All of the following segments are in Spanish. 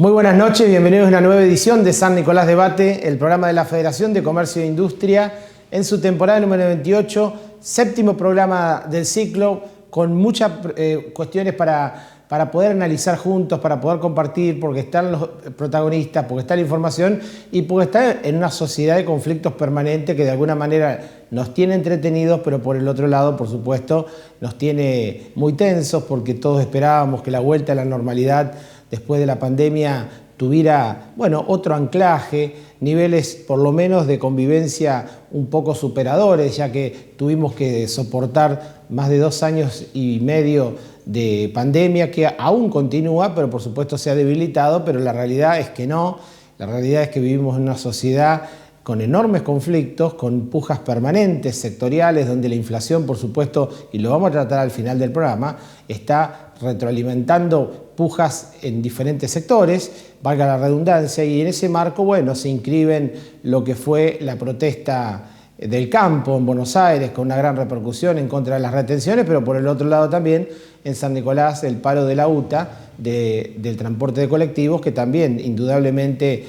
Muy buenas noches, bienvenidos a una nueva edición de San Nicolás Debate, el programa de la Federación de Comercio e Industria, en su temporada número 28, séptimo programa del ciclo, con muchas cuestiones para poder analizar juntos, para poder compartir, porque están los protagonistas, porque está la información y porque está en una sociedad de conflictos permanentes que de alguna manera nos tiene entretenidos, pero por el otro lado, por supuesto, nos tiene muy tensos, porque todos esperábamos que la vuelta a la normalidad después de la pandemia tuviera, otro anclaje, niveles por lo menos de convivencia un poco superadores, ya que tuvimos que soportar más de 2 años y medio de pandemia que aún continúa, pero por supuesto se ha debilitado, pero la realidad es que no. La realidad es que vivimos en una sociedad con enormes conflictos, con pujas permanentes, sectoriales, donde la inflación, por supuesto, y lo vamos a tratar al final del programa, está retroalimentando pujas en diferentes sectores, valga la redundancia, y en ese marco, se inscriben lo que fue la protesta del campo en Buenos Aires, con una gran repercusión en contra de las retenciones, pero por el otro lado también en San Nicolás el paro de la UTA, del transporte de colectivos, que también indudablemente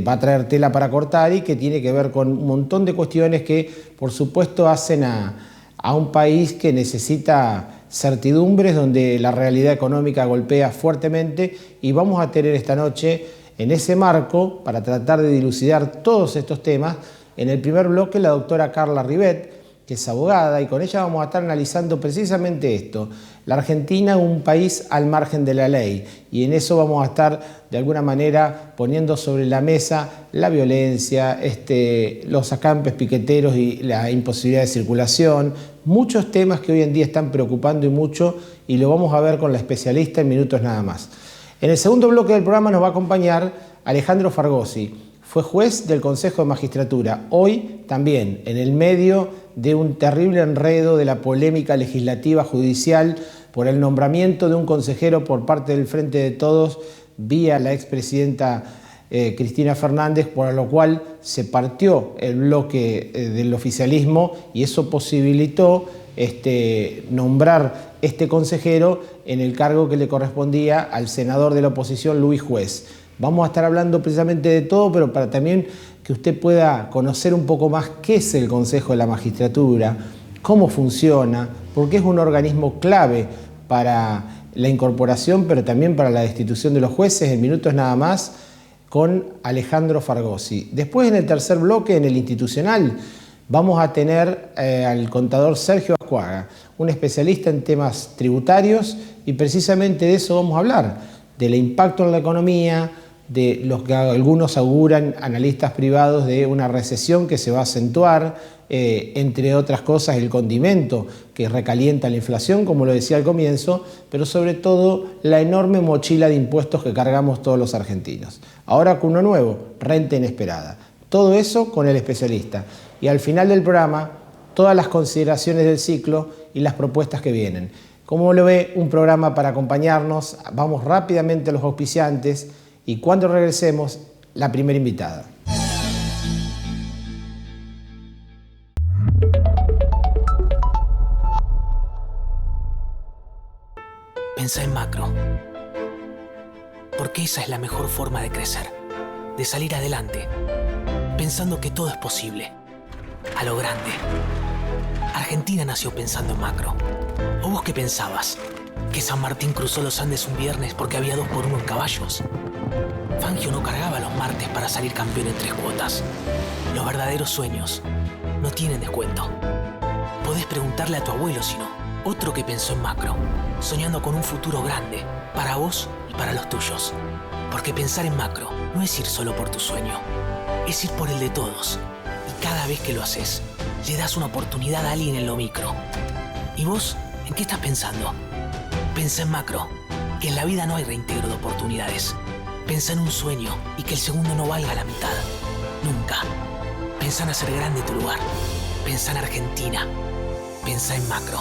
va a traer tela para cortar y que tiene que ver con un montón de cuestiones que por supuesto hacen a un país que necesita certidumbres, donde la realidad económica golpea fuertemente, y vamos a tener esta noche en ese marco, para tratar de dilucidar todos estos temas, en el primer bloque la doctora Carla Rivet, que es abogada, y con ella vamos a estar analizando precisamente esto. La Argentina es un país al margen de la ley, y en eso vamos a estar de alguna manera poniendo sobre la mesa la violencia, los acampes piqueteros y la imposibilidad de circulación, muchos temas que hoy en día están preocupando y mucho, y lo vamos a ver con la especialista en minutos nada más. En el segundo bloque del programa nos va a acompañar Alejandro Fargosi. Fue juez del Consejo de Magistratura, hoy también en el medio de un terrible enredo de la polémica legislativa judicial por el nombramiento de un consejero por parte del Frente de Todos vía la expresidenta Cristina Fernández, por lo cual se partió el bloque del oficialismo y eso posibilitó nombrar este consejero en el cargo que le correspondía al senador de la oposición, Luis Juez. Vamos a estar hablando precisamente de todo, pero para también que usted pueda conocer un poco más qué es el Consejo de la Magistratura, cómo funciona, porque es un organismo clave para la incorporación, pero también para la destitución de los jueces, en minutos nada más, con Alejandro Fargosi. Después, en el tercer bloque, en el institucional, vamos a tener al contador Sergio Ascuaga, un especialista en temas tributarios, y precisamente de eso vamos a hablar, del impacto en la economía, de los que algunos auguran, analistas privados, de una recesión que se va a acentuar, entre otras cosas el condimento que recalienta la inflación, como lo decía al comienzo, pero sobre todo la enorme mochila de impuestos que cargamos todos los argentinos. Ahora con uno nuevo, renta inesperada. Todo eso con el especialista. Y al final del programa, todas las consideraciones del ciclo y las propuestas que vienen. Como lo ve, un programa para acompañarnos. Vamos rápidamente a los auspiciantes y cuando regresemos, la primera invitada. Pensá en macro, porque esa es la mejor forma de crecer, de salir adelante, pensando que todo es posible, a lo grande. Argentina nació pensando en macro. ¿O vos qué pensabas? ¿Que San Martín cruzó los Andes un viernes porque había 2x1 en caballos? Fangio no cargaba los martes para salir campeón en 3 cuotas. Los verdaderos sueños no tienen descuento. Podés preguntarle a tu abuelo si no. Otro que pensó en macro, soñando con un futuro grande, para vos y para los tuyos. Porque pensar en macro no es ir solo por tu sueño, es ir por el de todos. Y cada vez que lo haces, le das una oportunidad a alguien en lo micro. ¿Y vos, en qué estás pensando? Pensá en macro, que en la vida no hay reintegro de oportunidades. Pensá en un sueño y que el segundo no valga la mitad. Nunca. Pensá en hacer grande tu lugar. Pensá en Argentina. Pensá en macro.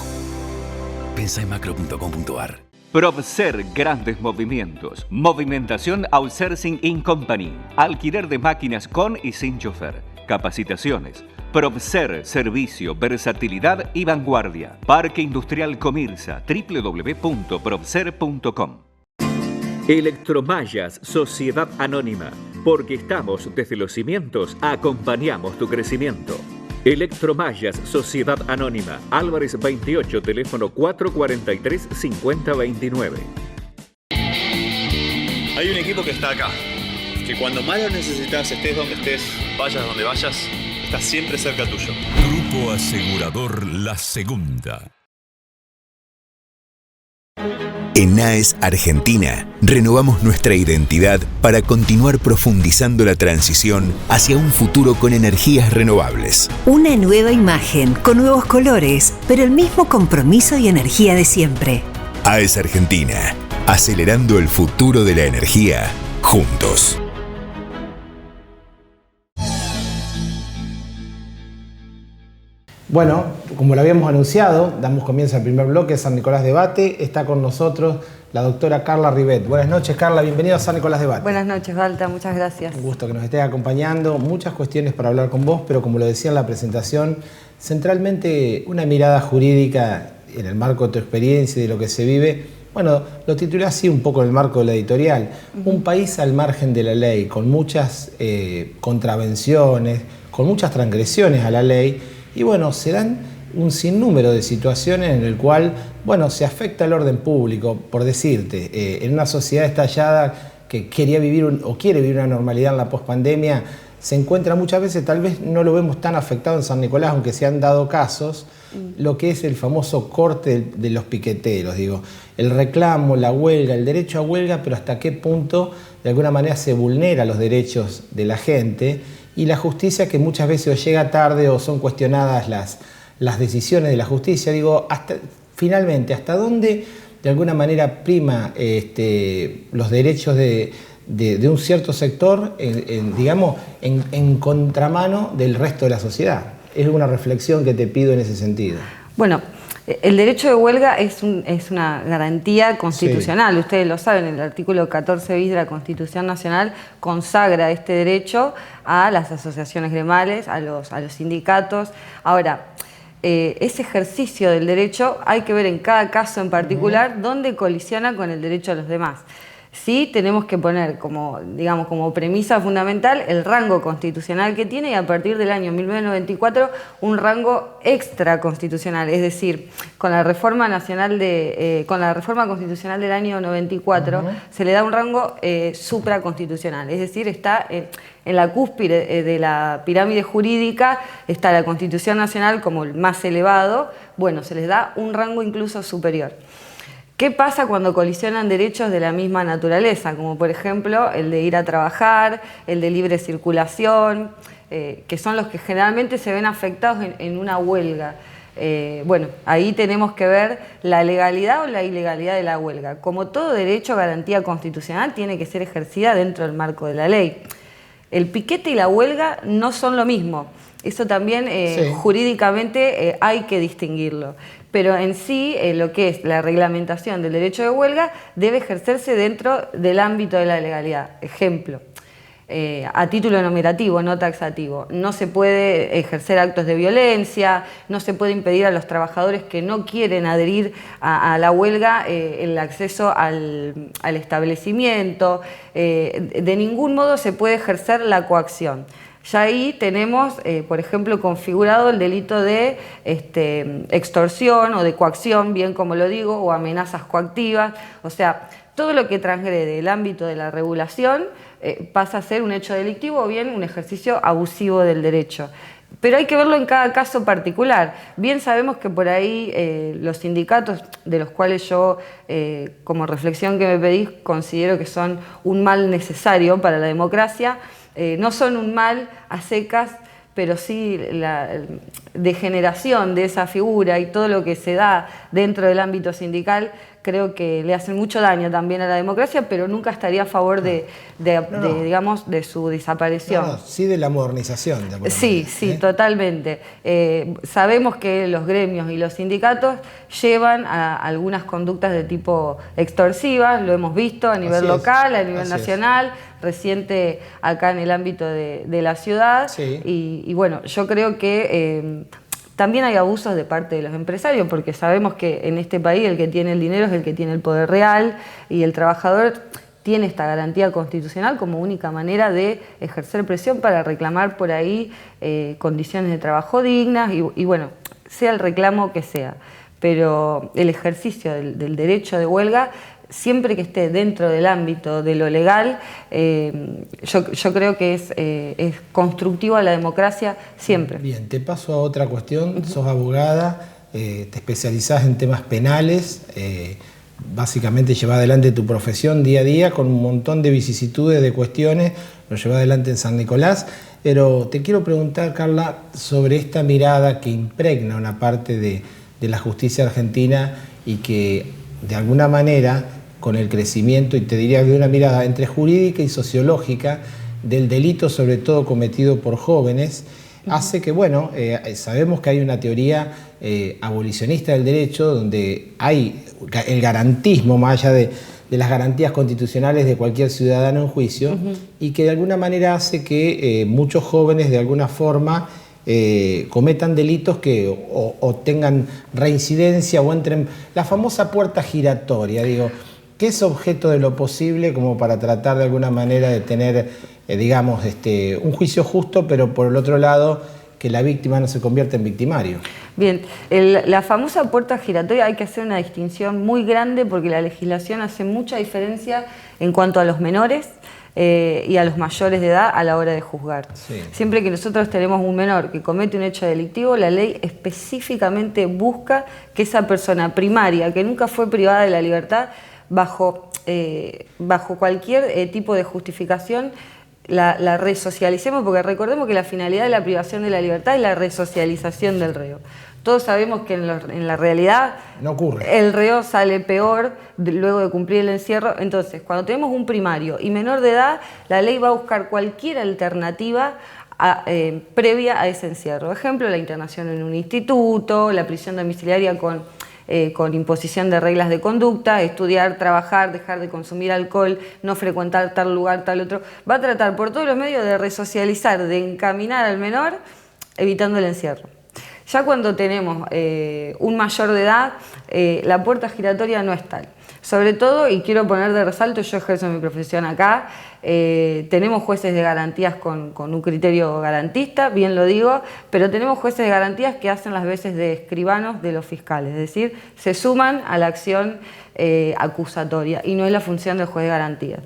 Pensá en macro.com.ar. Probser Grandes Movimientos. Movimentación Outsourcing in Company. Alquiler de máquinas con y sin chofer. Capacitaciones. Probser, servicio, versatilidad y vanguardia. Parque Industrial Comirsa, www.probser.com. Electromallas, Sociedad Anónima. Porque estamos desde los cimientos, acompañamos tu crecimiento. Electromallas, Sociedad Anónima. Álvarez 28, teléfono 443-5029. Hay un equipo que está acá, que cuando más lo necesitas, estés donde estés, vayas donde vayas, está siempre cerca tuyo. Grupo Asegurador La Segunda. En AES Argentina, renovamos nuestra identidad para continuar profundizando la transición hacia un futuro con energías renovables. Una nueva imagen, con nuevos colores, pero el mismo compromiso y energía de siempre. AES Argentina, acelerando el futuro de la energía, juntos. Bueno, como lo habíamos anunciado, damos comienzo al primer bloque de San Nicolás Debate. Está con nosotros la doctora Carla Rivet. Buenas noches, Carla. Bienvenida a San Nicolás Debate. Buenas noches, Walter. Muchas gracias. Un gusto que nos estés acompañando. Muchas cuestiones para hablar con vos, pero como lo decía en la presentación, centralmente una mirada jurídica en el marco de tu experiencia y de lo que se vive. Bueno, lo titulé así un poco en el marco de la editorial. Un país al margen de la ley, con muchas contravenciones, con muchas transgresiones a la ley. Y bueno, se dan un sinnúmero de situaciones en el cual, bueno, se afecta el orden público, por decirte, en una sociedad estallada que quería vivir o quiere vivir una normalidad en la pospandemia, se encuentra muchas veces, tal vez no lo vemos tan afectado en San Nicolás, aunque se han dado casos, lo que es el famoso corte de los piqueteros, digo, el reclamo, la huelga, el derecho a huelga, pero hasta qué punto de alguna manera se vulnera los derechos de la gente. Y la justicia, que muchas veces o llega tarde o son cuestionadas las decisiones de la justicia. Digo, finalmente, ¿hasta dónde de alguna manera prima los derechos de un cierto sector, digamos, en contramano del resto de la sociedad? Es una reflexión que te pido en ese sentido. Bueno, el derecho de huelga es una garantía constitucional, sí. Ustedes lo saben, el artículo 14 bis de la Constitución Nacional consagra este derecho a las asociaciones gremiales, a los sindicatos. Ahora, ese ejercicio del derecho hay que ver en cada caso en particular dónde colisiona con el derecho a los demás. Sí tenemos que poner como premisa fundamental el rango constitucional que tiene y a partir del año 1994 un rango extraconstitucional, es decir, con la reforma constitucional del año 94 se le da un rango supraconstitucional, es decir, está en la cúspide de la pirámide jurídica, está la Constitución Nacional como el más elevado, bueno, se les da un rango incluso superior. ¿Qué pasa cuando colisionan derechos de la misma naturaleza? Como por ejemplo el de ir a trabajar, el de libre circulación, que son los que generalmente se ven afectados en una huelga. Bueno, ahí tenemos que ver la legalidad o la ilegalidad de la huelga. Como todo derecho, garantía constitucional tiene que ser ejercida dentro del marco de la ley. El piquete y la huelga no son lo mismo. Eso también jurídicamente hay que distinguirlo. Pero en sí, lo que es la reglamentación del derecho de huelga debe ejercerse dentro del ámbito de la legalidad. Ejemplo, a título enumerativo, no taxativo. No se puede ejercer actos de violencia, no se puede impedir a los trabajadores que no quieren adherir a la huelga el acceso al establecimiento. De ningún modo se puede ejercer la coacción. Ya ahí tenemos, por ejemplo, configurado el delito de extorsión o de coacción, bien como lo digo, o amenazas coactivas. O sea, todo lo que transgrede el ámbito de la regulación pasa a ser un hecho delictivo o bien un ejercicio abusivo del derecho. Pero hay que verlo en cada caso particular. Bien sabemos que por ahí los sindicatos, de los cuales yo, como reflexión que me pedís, considero que son un mal necesario para la democracia, no son un mal a secas, pero sí la degeneración de esa figura y todo lo que se da dentro del ámbito sindical creo que le hacen mucho daño también a la democracia, pero nunca estaría a favor digamos, de su desaparición. Sí de la modernización. De sí, totalmente. Sabemos que los gremios y los sindicatos llevan a algunas conductas de tipo extorsivas, lo hemos visto a nivel local, a nivel nacional, reciente acá en el ámbito de la ciudad. Sí. Y bueno, yo creo que también hay abusos de parte de los empresarios, porque sabemos que en este país el que tiene el dinero es el que tiene el poder real y el trabajador tiene esta garantía constitucional como única manera de ejercer presión para reclamar por ahí condiciones de trabajo dignas y bueno, sea el reclamo que sea. Pero el ejercicio del derecho de huelga, siempre que esté dentro del ámbito de lo legal, yo creo que es constructivo a la democracia siempre. Bien, te paso a otra cuestión. Sos abogada, te especializás en temas penales, básicamente llevas adelante tu profesión día a día con un montón de vicisitudes, de cuestiones, lo llevas adelante en San Nicolás. Pero te quiero preguntar, Carla, sobre esta mirada que impregna una parte de la justicia argentina y que de alguna manera con el crecimiento, y te diría que una mirada entre jurídica y sociológica del delito, sobre todo cometido por jóvenes, hace que, bueno, sabemos que hay una teoría abolicionista del derecho donde hay el garantismo, más allá de las garantías constitucionales de cualquier ciudadano en juicio, y que de alguna manera hace que muchos jóvenes de alguna forma cometan delitos que o tengan reincidencia o entren, la famosa puerta giratoria, digo, que es objeto de lo posible como para tratar de alguna manera de tener, digamos, un juicio justo, pero por el otro lado que la víctima no se convierta en victimario. Bien, la famosa puerta giratoria hay que hacer una distinción muy grande porque la legislación hace mucha diferencia en cuanto a los menores y a los mayores de edad a la hora de juzgar. Sí. Siempre que nosotros tenemos un menor que comete un hecho delictivo, la ley específicamente busca que esa persona primaria, que nunca fue privada de la libertad, bajo cualquier tipo de justificación, la resocialicemos, porque recordemos que la finalidad de la privación de la libertad es la resocialización del reo. Todos sabemos que en la realidad no ocurre. El reo sale peor luego de cumplir el encierro. Entonces, cuando tenemos un primario y menor de edad, la ley va a buscar cualquier alternativa previa a ese encierro. Ejemplo, la internación en un instituto, la prisión domiciliaria con imposición de reglas de conducta, estudiar, trabajar, dejar de consumir alcohol, no frecuentar tal lugar, tal otro. Va a tratar por todos los medios de resocializar, de encaminar al menor, evitando el encierro. Ya cuando tenemos un mayor de edad, la puerta giratoria no es tal. Sobre todo, y quiero poner de resalto, yo ejerzo mi profesión acá, tenemos jueces de garantías con un criterio garantista, bien lo digo, pero tenemos jueces de garantías que hacen las veces de escribanos de los fiscales, es decir, se suman a la acción acusatoria y no es la función del juez de garantías.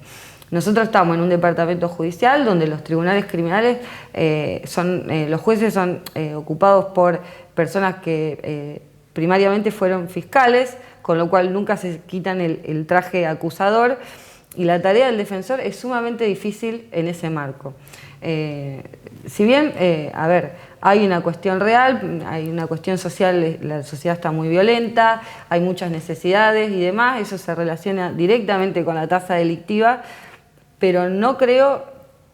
Nosotros estamos en un departamento judicial donde los tribunales criminales los jueces son ocupados por personas que primariamente fueron fiscales, con lo cual nunca se quitan el traje acusador, y la tarea del defensor es sumamente difícil en ese marco. Si bien, hay una cuestión real, hay una cuestión social, la sociedad está muy violenta, hay muchas necesidades y demás, eso se relaciona directamente con la tasa delictiva, pero no creo,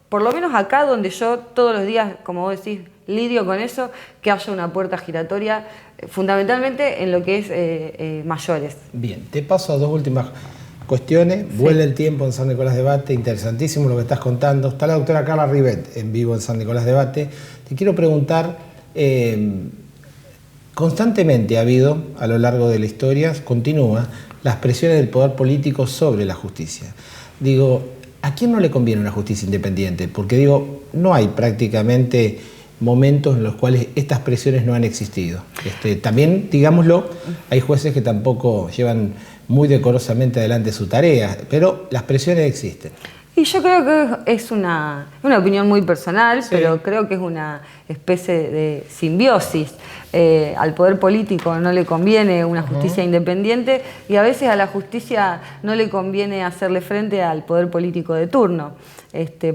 por lo menos acá donde yo todos los días, como vos decís, lidio con eso, que haya una puerta giratoria, fundamentalmente en lo que es mayores. Bien, te paso a dos últimas cuestiones. Sí. Vuelve el tiempo en San Nicolás Debate, interesantísimo lo que estás contando. Está la doctora Carla Rivet en vivo en San Nicolás Debate. Te quiero preguntar, constantemente ha habido, a lo largo de la historia, continúa, las presiones del poder político sobre la justicia. Digo, ¿a quién no le conviene una justicia independiente? Porque digo, no hay prácticamente momentos en los cuales estas presiones no han existido. También, digámoslo, hay jueces que tampoco llevan muy decorosamente adelante su tarea, pero las presiones existen. Y yo creo que es una opinión muy personal, sí, pero creo que es una especie de simbiosis. Al poder político no le conviene una justicia independiente y a veces a la justicia no le conviene hacerle frente al poder político de turno,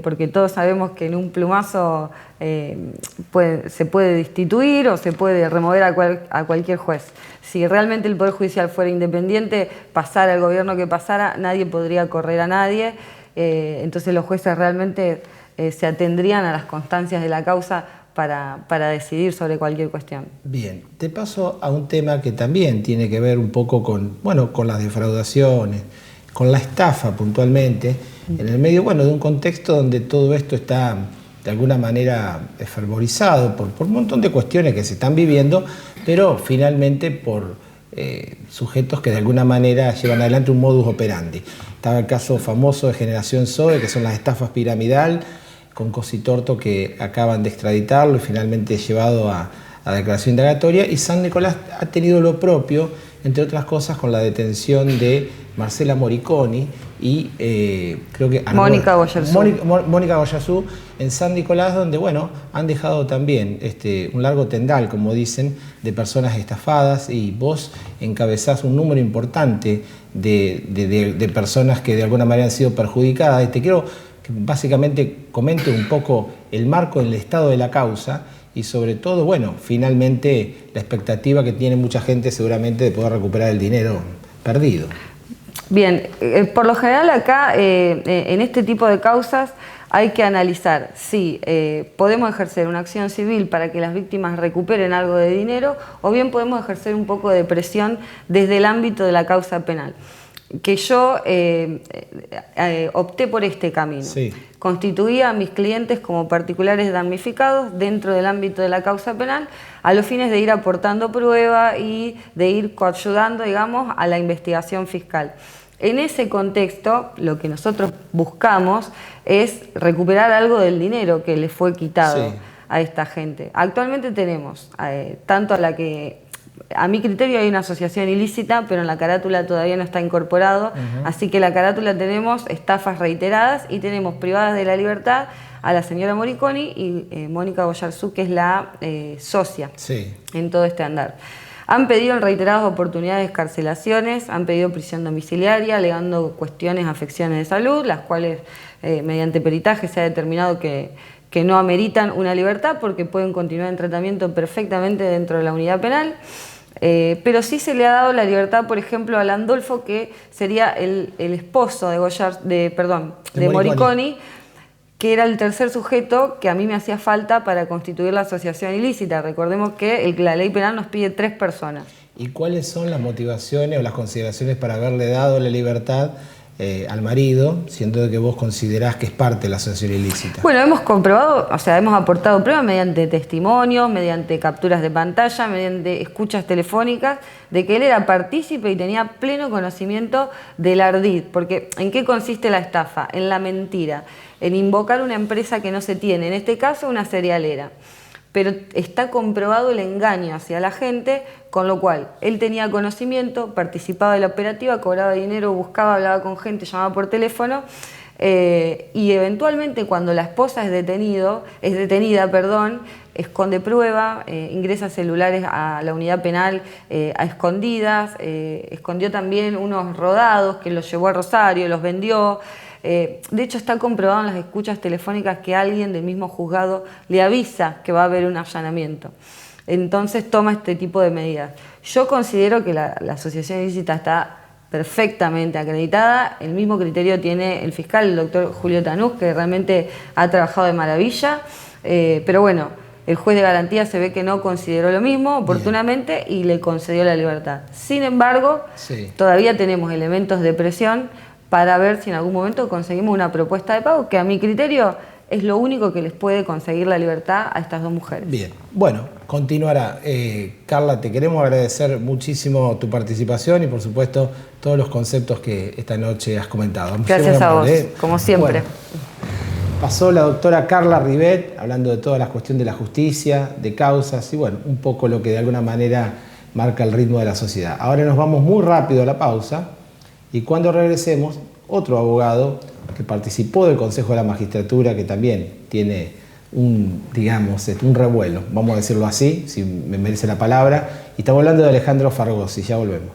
porque todos sabemos que en un plumazo se puede destituir o se puede remover a cualquier juez. Si realmente el Poder Judicial fuera independiente, pasara el gobierno que pasara, nadie podría correr a nadie. Entonces los jueces realmente se atendrían a las constancias de la causa para decidir sobre cualquier cuestión. Bien, te paso a un tema que también tiene que ver un poco con las defraudaciones, con la estafa puntualmente, en el medio de un contexto donde todo esto está de alguna manera fervorizado por un montón de cuestiones que se están viviendo, pero finalmente por sujetos que de alguna manera llevan adelante un modus operandi. Estaba el caso famoso de Generación Zoe, que son las estafas piramidal, con Cositorto, que acaban de extraditarlo y finalmente llevado a declaración indagatoria. Y San Nicolás ha tenido lo propio, entre otras cosas, con la detención de Marcela Moriconi y creo que Mónica Goyerzú. Mónica Goyerzú en San Nicolás, donde bueno, han dejado también un largo tendal, como dicen, de personas estafadas, y vos encabezás un número importante de personas que de alguna manera han sido perjudicadas. Y te quiero que básicamente comente un poco el marco, el estado de la causa y sobre todo, bueno, finalmente la expectativa que tiene mucha gente seguramente de poder recuperar el dinero perdido. Bien, por lo general acá, en este tipo de causas, hay que analizar si podemos ejercer una acción civil para que las víctimas recuperen algo de dinero, o bien podemos ejercer un poco de presión desde el ámbito de la causa penal. Que yo opté por este camino. Sí. Constituía a mis clientes como particulares damnificados dentro del ámbito de la causa penal, a los fines de ir aportando prueba y de ir coayudando, digamos, a la investigación fiscal. En ese contexto, lo que nosotros buscamos es recuperar algo del dinero que le fue quitado a esta gente. Actualmente tenemos tanto a la que... A mi criterio hay una asociación ilícita, pero en la carátula todavía no está incorporado, así que en la carátula tenemos estafas reiteradas y tenemos privadas de la libertad a la señora Moriconi y Mónica Goyerzú, que es la socia en todo este andar. Han pedido en reiteradas oportunidades excarcelaciones, han pedido prisión domiciliaria, alegando cuestiones, afecciones de salud, las cuales mediante peritaje se ha determinado que no ameritan una libertad porque pueden continuar en tratamiento perfectamente dentro de la unidad penal. Pero sí se le ha dado la libertad, por ejemplo, a Landolfo, que sería el esposo de Moriconi, que era el tercer sujeto que a mí me hacía falta para constituir la asociación ilícita. Recordemos que la ley penal nos pide 3 personas. ¿Y cuáles son las motivaciones o las consideraciones para haberle dado la libertad al marido, siendo que vos considerás que es parte de la asociación ilícita? Bueno, hemos comprobado, o sea, hemos aportado pruebas mediante testimonios, mediante capturas de pantalla, mediante escuchas telefónicas, de que él era partícipe y tenía pleno conocimiento del ardid. Porque ¿en qué consiste la estafa? En la mentira, en invocar una empresa que no se tiene, en este caso una cerealera. Pero está comprobado el engaño hacia la gente, con lo cual él tenía conocimiento, participaba de la operativa, cobraba dinero, buscaba, hablaba con gente, llamaba por teléfono, y eventualmente cuando la esposa es detenida, esconde prueba, ingresa celulares a la unidad penal a escondidas, escondió también unos rodados que los llevó a Rosario, los vendió. De hecho, está comprobado en las escuchas telefónicas que alguien del mismo juzgado le avisa que va a haber un allanamiento. Entonces toma este tipo de medidas. Yo considero que la asociación ilícita está perfectamente acreditada. El mismo criterio tiene el fiscal, el doctor Julio Tanús, que realmente ha trabajado de maravilla. Pero bueno, el juez de garantía se ve que no consideró lo mismo oportunamente y le concedió la libertad. Sin embargo, todavía tenemos elementos de presión para ver si en algún momento conseguimos una propuesta de pago, que a mi criterio es lo único que les puede conseguir la libertad a estas 2 mujeres. Bien, bueno, continuará. Carla, te queremos agradecer muchísimo tu participación y por supuesto todos los conceptos que esta noche has comentado. Gracias a vos, como siempre. Bueno, pasó la doctora Carla Rivet, hablando de toda la cuestión de la justicia, de causas y bueno, un poco lo que de alguna manera marca el ritmo de la sociedad. Ahora nos vamos muy rápido a la pausa. Y cuando regresemos, otro abogado que participó del Consejo de la Magistratura, que también tiene un revuelo, vamos a decirlo así, si me merece la palabra, y estamos hablando de Alejandro Fargosi. Ya volvemos.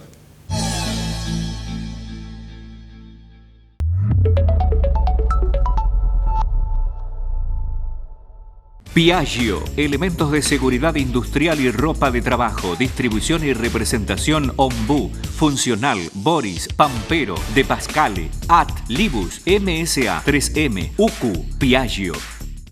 Piaggio, elementos de seguridad industrial y ropa de trabajo, distribución y representación Ombú, Funcional, Boris, Pampero, De Pascale, AT, Libus, MSA, 3M, UQ, Piaggio.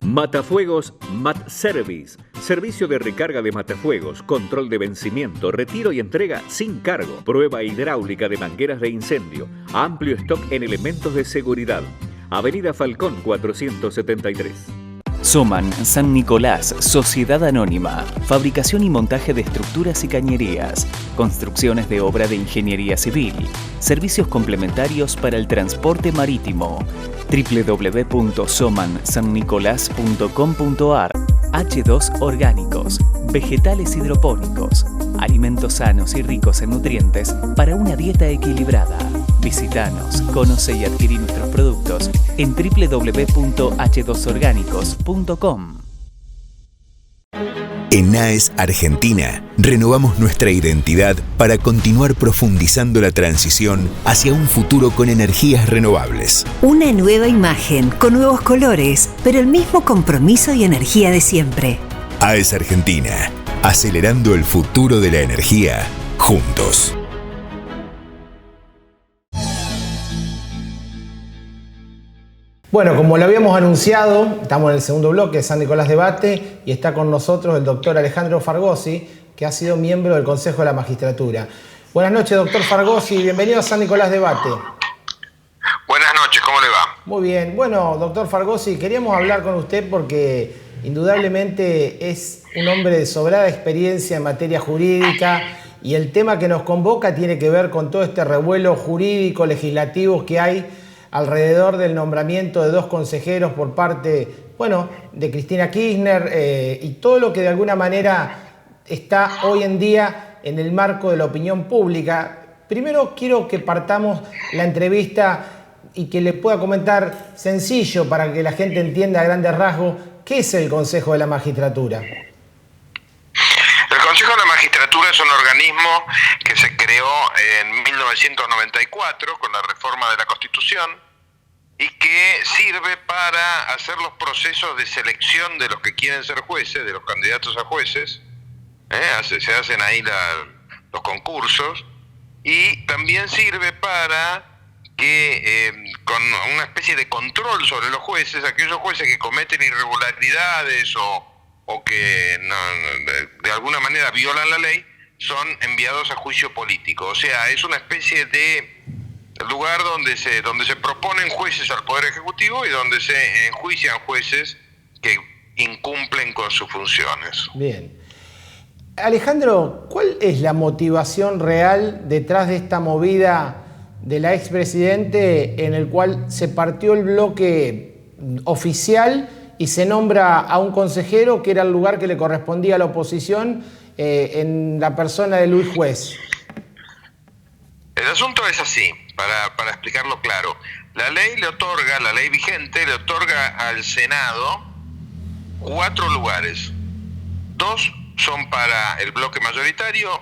Matafuegos Mat Service, servicio de recarga de matafuegos, control de vencimiento, retiro y entrega sin cargo, prueba hidráulica de mangueras de incendio, amplio stock en elementos de seguridad. Avenida Falcón 473. Soman San Nicolás, Sociedad Anónima, fabricación y montaje de estructuras y cañerías, construcciones de obra de ingeniería civil, servicios complementarios para el transporte marítimo, www.somansannicolás.com.ar. H2 Orgánicos, vegetales hidropónicos, alimentos sanos y ricos en nutrientes para una dieta equilibrada. Visítanos, conoce y adquirí nuestros productos en www.h2orgánicos.com. En AES Argentina, renovamos nuestra identidad para continuar profundizando la transición hacia un futuro con energías renovables. Una nueva imagen, con nuevos colores, pero el mismo compromiso y energía de siempre. AES Argentina, acelerando el futuro de la energía, juntos. Bueno, como lo habíamos anunciado, estamos en el segundo bloque de San Nicolás Debate y está con nosotros el doctor Alejandro Fargosi, que ha sido miembro del Consejo de la Magistratura. Buenas noches, doctor Fargosi, bienvenido a San Nicolás Debate. Buenas noches, ¿cómo le va? Muy bien. Bueno, doctor Fargosi, queríamos hablar con usted porque indudablemente es un hombre de sobrada experiencia en materia jurídica y el tema que nos convoca tiene que ver con todo este revuelo jurídico, legislativo que hay alrededor del nombramiento de 2 consejeros por parte, de Cristina Kirchner y todo lo que de alguna manera está hoy en día en el marco de la opinión pública. Primero quiero que partamos la entrevista y que le pueda comentar sencillo para que la gente entienda a grandes rasgos qué es el Consejo de la Magistratura. El Consejo de la Magistratura es un organismo que se creó en 1994 con la reforma de la Constitución y que sirve para hacer los procesos de selección de los que quieren ser jueces, de los candidatos a jueces. Se hacen ahí los concursos y también sirve para que con una especie de control sobre los jueces, aquellos jueces que cometen irregularidades o que de alguna manera violan la ley, son enviados a juicio político. O sea, es una especie de lugar donde se proponen jueces al Poder Ejecutivo y donde se enjuician jueces que incumplen con sus funciones. Bien. Alejandro, ¿cuál es la motivación real detrás de esta movida de la expresidente en el cual se partió el bloque oficial y se nombra a un consejero que era el lugar que le correspondía a la oposición en la persona de Luis Juez? El asunto es así, para explicarlo claro. La ley vigente le otorga al Senado 4 lugares. 2 son para el bloque mayoritario,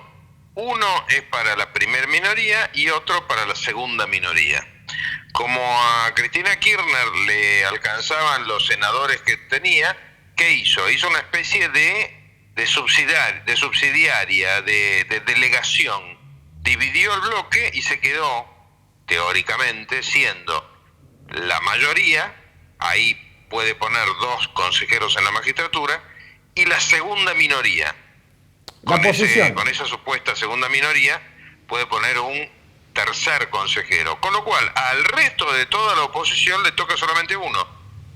1 es para la primer minoría y otro para la segunda minoría. Como a Cristina Kirchner le alcanzaban los senadores que tenía, ¿qué hizo? Hizo una especie de subsidiaria, de delegación. Dividió el bloque y se quedó, teóricamente, siendo la mayoría, ahí puede poner 2 consejeros en la magistratura, y la segunda minoría. Con esa supuesta segunda minoría puede poner un tercer consejero, con lo cual al resto de toda la oposición le toca solamente 1.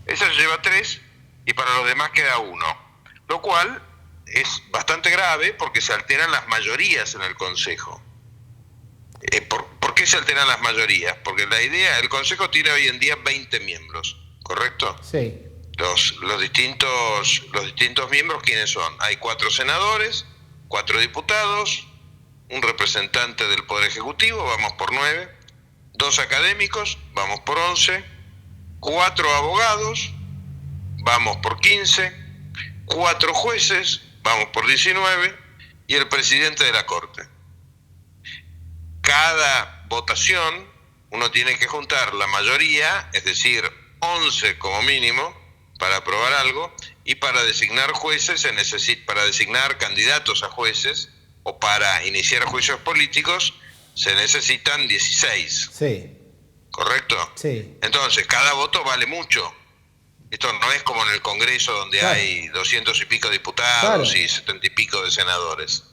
Esa se lleva 3 y para los demás queda 1, lo cual es bastante grave porque se alteran las mayorías en el Consejo. ¿Por qué se alteran las mayorías? Porque el Consejo tiene hoy en día 20 miembros, ¿correcto? Sí. Los distintos miembros, ¿quiénes son? Hay 4 senadores, 4 diputados, un representante del Poder Ejecutivo, vamos por 9, 2 académicos, vamos por 11, 4 abogados, vamos por 15, 4 jueces, vamos por 19, y el presidente de la Corte. Cada votación uno tiene que juntar la mayoría, es decir, 11 como mínimo, para aprobar algo, y para designar jueces para designar candidatos a jueces o para iniciar juicios políticos se necesitan 16. Sí. ¿Correcto? Sí. Entonces, cada voto vale mucho. Esto no es como en el Congreso donde hay 200 y pico diputados y 70 y pico de senadores.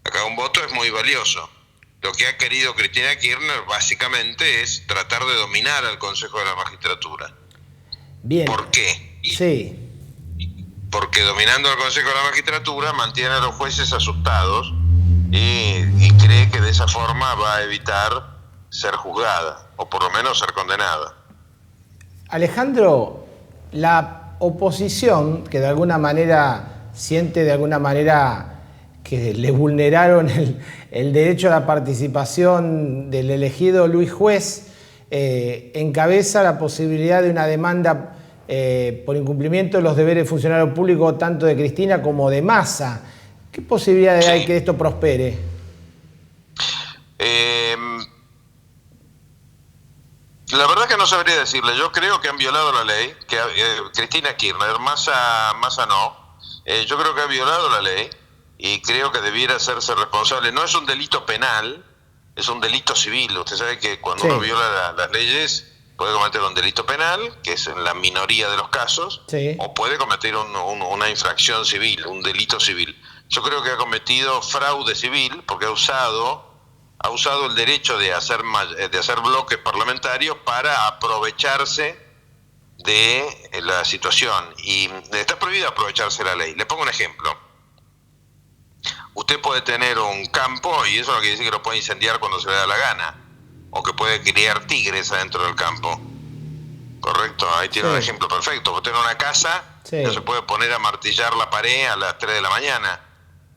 Acá un voto es muy valioso. Lo que ha querido Cristina Kirchner básicamente es tratar de dominar al Consejo de la Magistratura. Bien. ¿Por qué? Sí. porque dominando el Consejo de la Magistratura mantiene a los jueces asustados y cree que de esa forma va a evitar ser juzgada, o por lo menos ser condenada. Alejandro, la oposición, que de alguna manera siente que le vulneraron el derecho a la participación del elegido Luis Juez, encabeza la posibilidad de una demanda por incumplimiento de los deberes de funcionario público tanto de Cristina como de Massa. ¿Qué posibilidades hay que esto prospere? La verdad que no sabría decirle. Yo creo que han violado la ley, que Cristina Kirchner, Massa no. Yo creo que ha violado la ley y creo que debiera hacerse responsable. No es un delito penal, es un delito civil. Usted sabe que cuando uno viola las leyes puede cometer un delito penal, que es en la minoría de los casos, o puede cometer una infracción civil, un delito civil. Yo creo que ha cometido fraude civil porque ha usado el derecho de hacer bloques parlamentarios para aprovecharse de la situación. Y está prohibido aprovecharse de la ley. Le pongo un ejemplo. Usted puede tener un campo y eso no quiere decir que lo puede incendiar cuando se le da la gana, o que puede criar tigres adentro del campo. Correcto, ahí tiene un ejemplo perfecto. Usted tiene una casa, no se puede poner a martillar la pared a las 3 de la mañana,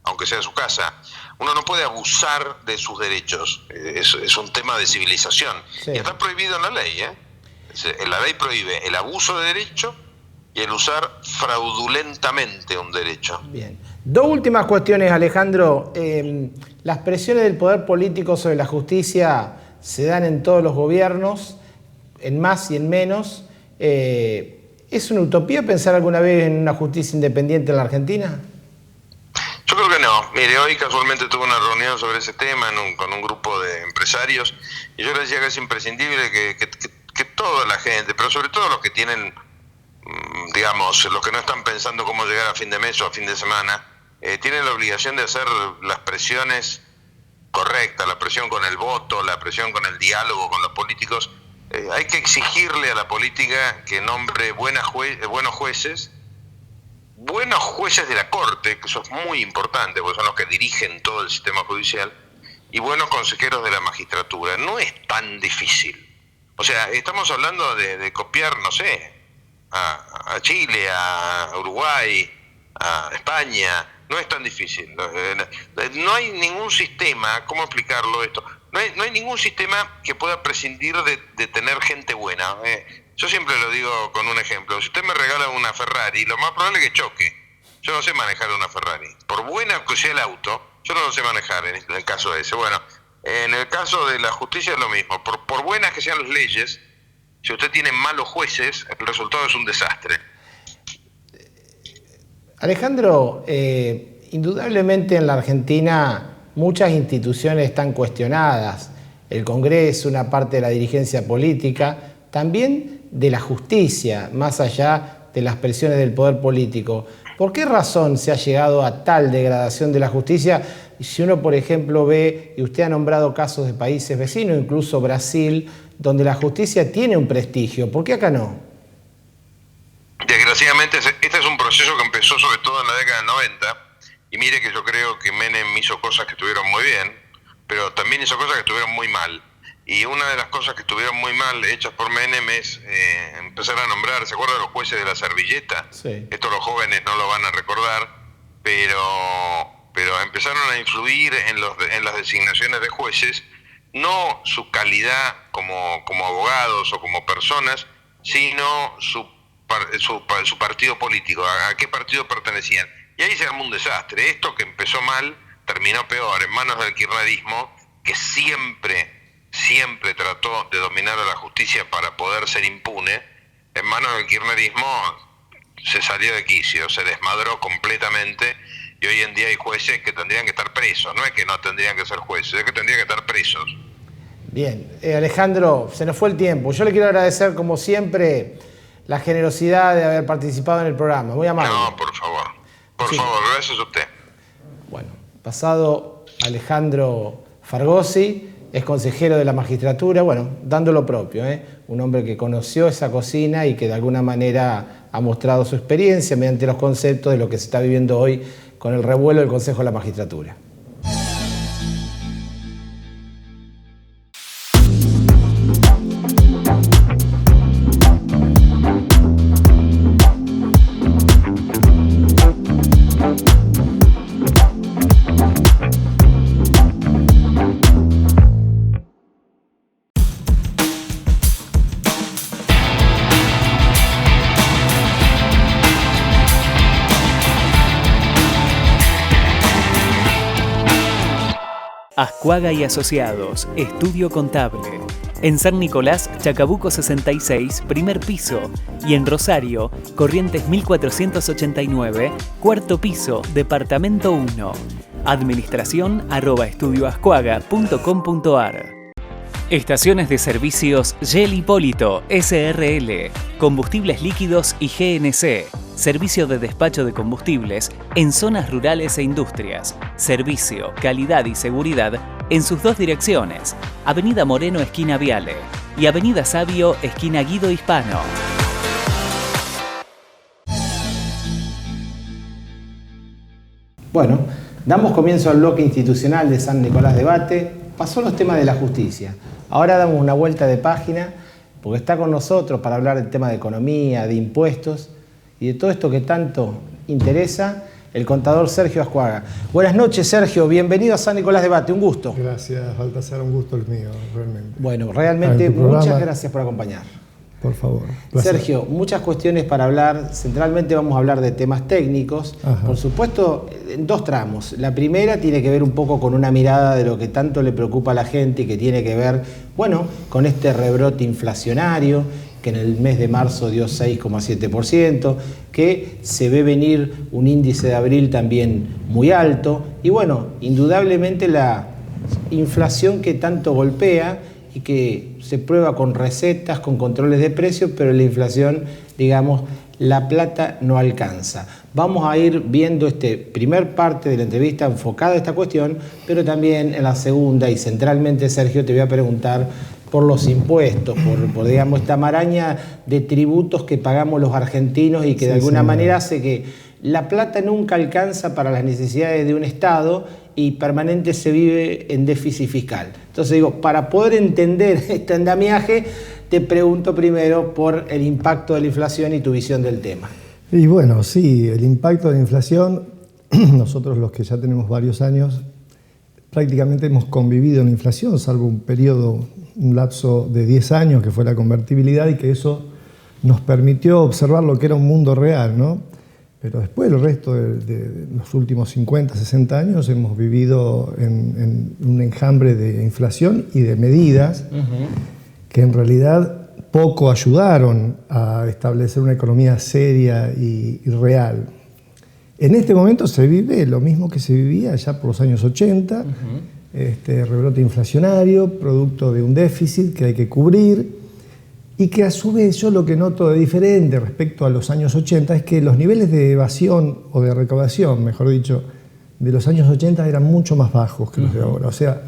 aunque sea su casa. Uno no puede abusar de sus derechos, es un tema de civilización. Y está prohibido en la ley, La ley prohíbe el abuso de derecho y el usar fraudulentamente un derecho. Bien. Dos últimas cuestiones, Alejandro. Las presiones del poder político sobre la justicia se dan en todos los gobiernos, en más y en menos. ¿Es una utopía pensar alguna vez en una justicia independiente en la Argentina? Yo creo que no. Mire, hoy casualmente tuve una reunión sobre ese tema con un grupo de empresarios y yo les decía que es imprescindible que toda la gente, pero sobre todo los que tienen, digamos, los que no están pensando cómo llegar a fin de mes o a fin de semana, tienen la obligación de hacer las presiones correctas, la presión con el voto, la presión con el diálogo con los políticos. Hay que exigirle a la política que nombre buenos jueces de la Corte, que eso es muy importante, porque son los que dirigen todo el sistema judicial, y buenos consejeros de la magistratura. No es tan difícil. O sea, estamos hablando de copiar, no sé, a Chile, a Uruguay, a España. No es tan difícil. No hay ningún sistema, ¿cómo explicarlo esto? No hay ningún sistema que pueda prescindir de tener gente buena. Yo siempre lo digo con un ejemplo. Si usted me regala una Ferrari, lo más probable es que choque. Yo no sé manejar una Ferrari. Por buena que sea el auto, yo no lo sé manejar en el caso ese. Bueno, en el caso de la justicia es lo mismo. Por buenas que sean las leyes, si usted tiene malos jueces, el resultado es un desastre. Alejandro, indudablemente en la Argentina muchas instituciones están cuestionadas. El Congreso, una parte de la dirigencia política, también de la justicia, más allá de las presiones del poder político. ¿Por qué razón se ha llegado a tal degradación de la justicia? Si uno, por ejemplo, ve, y usted ha nombrado casos de países vecinos, incluso Brasil, donde la justicia tiene un prestigio, ¿por qué acá no? Desgraciadamente, este es un proceso que empezó sobre todo en la década del 90, y mire que yo creo que Menem hizo cosas que estuvieron muy bien, pero también hizo cosas que estuvieron muy mal. Y una de las cosas que estuvieron muy mal hechas por Menem es empezar a nombrar, ¿se acuerdan de los jueces de la servilleta? Sí. Esto los jóvenes no lo van a recordar, pero empezaron a influir en las designaciones de jueces, no su calidad como abogados o como personas, sino su partido político, a qué partido pertenecían. Y ahí se armó un desastre. Esto que empezó mal terminó peor, en manos del kirchnerismo, que siempre trató de dominar a la justicia para poder ser impune. En manos del kirchnerismo se salió de quicio, se desmadró completamente, y hoy en día hay jueces que tendrían que estar presos. No es que no tendrían que ser jueces, es que tendrían que estar presos. Bien, Alejandro, se nos fue el tiempo. Yo le quiero agradecer, como siempre, la generosidad de haber participado en el programa. Muy amable. No, por favor. Por favor, gracias a usted. Bueno, pasado Alejandro Fargosi, es consejero de la magistratura, bueno, dando lo propio, un hombre que conoció esa cocina y que de alguna manera ha mostrado su experiencia mediante los conceptos de lo que se está viviendo hoy con el revuelo del Consejo de la Magistratura. Ascuaga y Asociados, Estudio Contable. En San Nicolás, Chacabuco 66, primer piso. Y en Rosario, Corrientes 1489, cuarto piso, departamento 1. Administración@estudioascuaga.com.ar. Estaciones de servicios Shell Hipólito, SRL. Combustibles líquidos y GNC. Servicio de despacho de combustibles en zonas rurales e industrias. Servicio, calidad y seguridad en sus dos direcciones. Avenida Moreno, esquina Viale. Y Avenida Sabio, esquina Guido Hispano. Bueno, damos comienzo al bloque institucional de San Nicolás Debate. Pasó los temas de la justicia. Ahora damos una vuelta de página porque está con nosotros para hablar del tema de economía, de impuestos y de todo esto que tanto interesa, el contador Sergio Ascuaga. Buenas noches, Sergio. Bienvenido a San Nicolás Debate. Un gusto. Gracias, Baltasar. Un gusto el mío, realmente. Bueno, realmente muchas gracias por acompañar. Por favor. Placer. Sergio, muchas cuestiones para hablar. Centralmente vamos a hablar de temas técnicos. Ajá. Por supuesto, en dos tramos. La primera tiene que ver un poco con una mirada de lo que tanto le preocupa a la gente y que tiene que ver, bueno, con este rebrote inflacionario que en el mes de marzo dio 6,7%, que se ve venir un índice de abril también muy alto y bueno, indudablemente la inflación que tanto golpea y que se prueba con recetas, con controles de precios, pero la inflación, digamos, la plata no alcanza. Vamos a ir viendo primer parte de la entrevista enfocada a esta cuestión, pero también en la segunda y centralmente, Sergio, te voy a preguntar por los impuestos, por digamos, esta maraña de tributos que pagamos los argentinos y que de alguna manera hace que la plata nunca alcanza para las necesidades de un Estado y permanente se vive en déficit fiscal. Entonces digo, para poder entender este andamiaje, te pregunto primero por el impacto de la inflación y tu visión del tema. Y bueno, sí, el impacto de la inflación, nosotros los que ya tenemos varios años, prácticamente hemos convivido en la inflación, salvo un periodo, un lapso de 10 años que fue la convertibilidad y que eso nos permitió observar lo que era un mundo real, ¿no? Pero después el resto de los últimos 50, 60 años hemos vivido en un enjambre de inflación y de medidas que en realidad poco ayudaron a establecer una economía seria y real. En este momento se vive lo mismo que se vivía ya por los años 80, rebrote inflacionario, producto de un déficit que hay que cubrir. Y que a su vez yo lo que noto de diferente respecto a los años 80 es que los niveles de evasión o de recaudación, mejor dicho, de los años 80 eran mucho más bajos que los de ahora. O sea,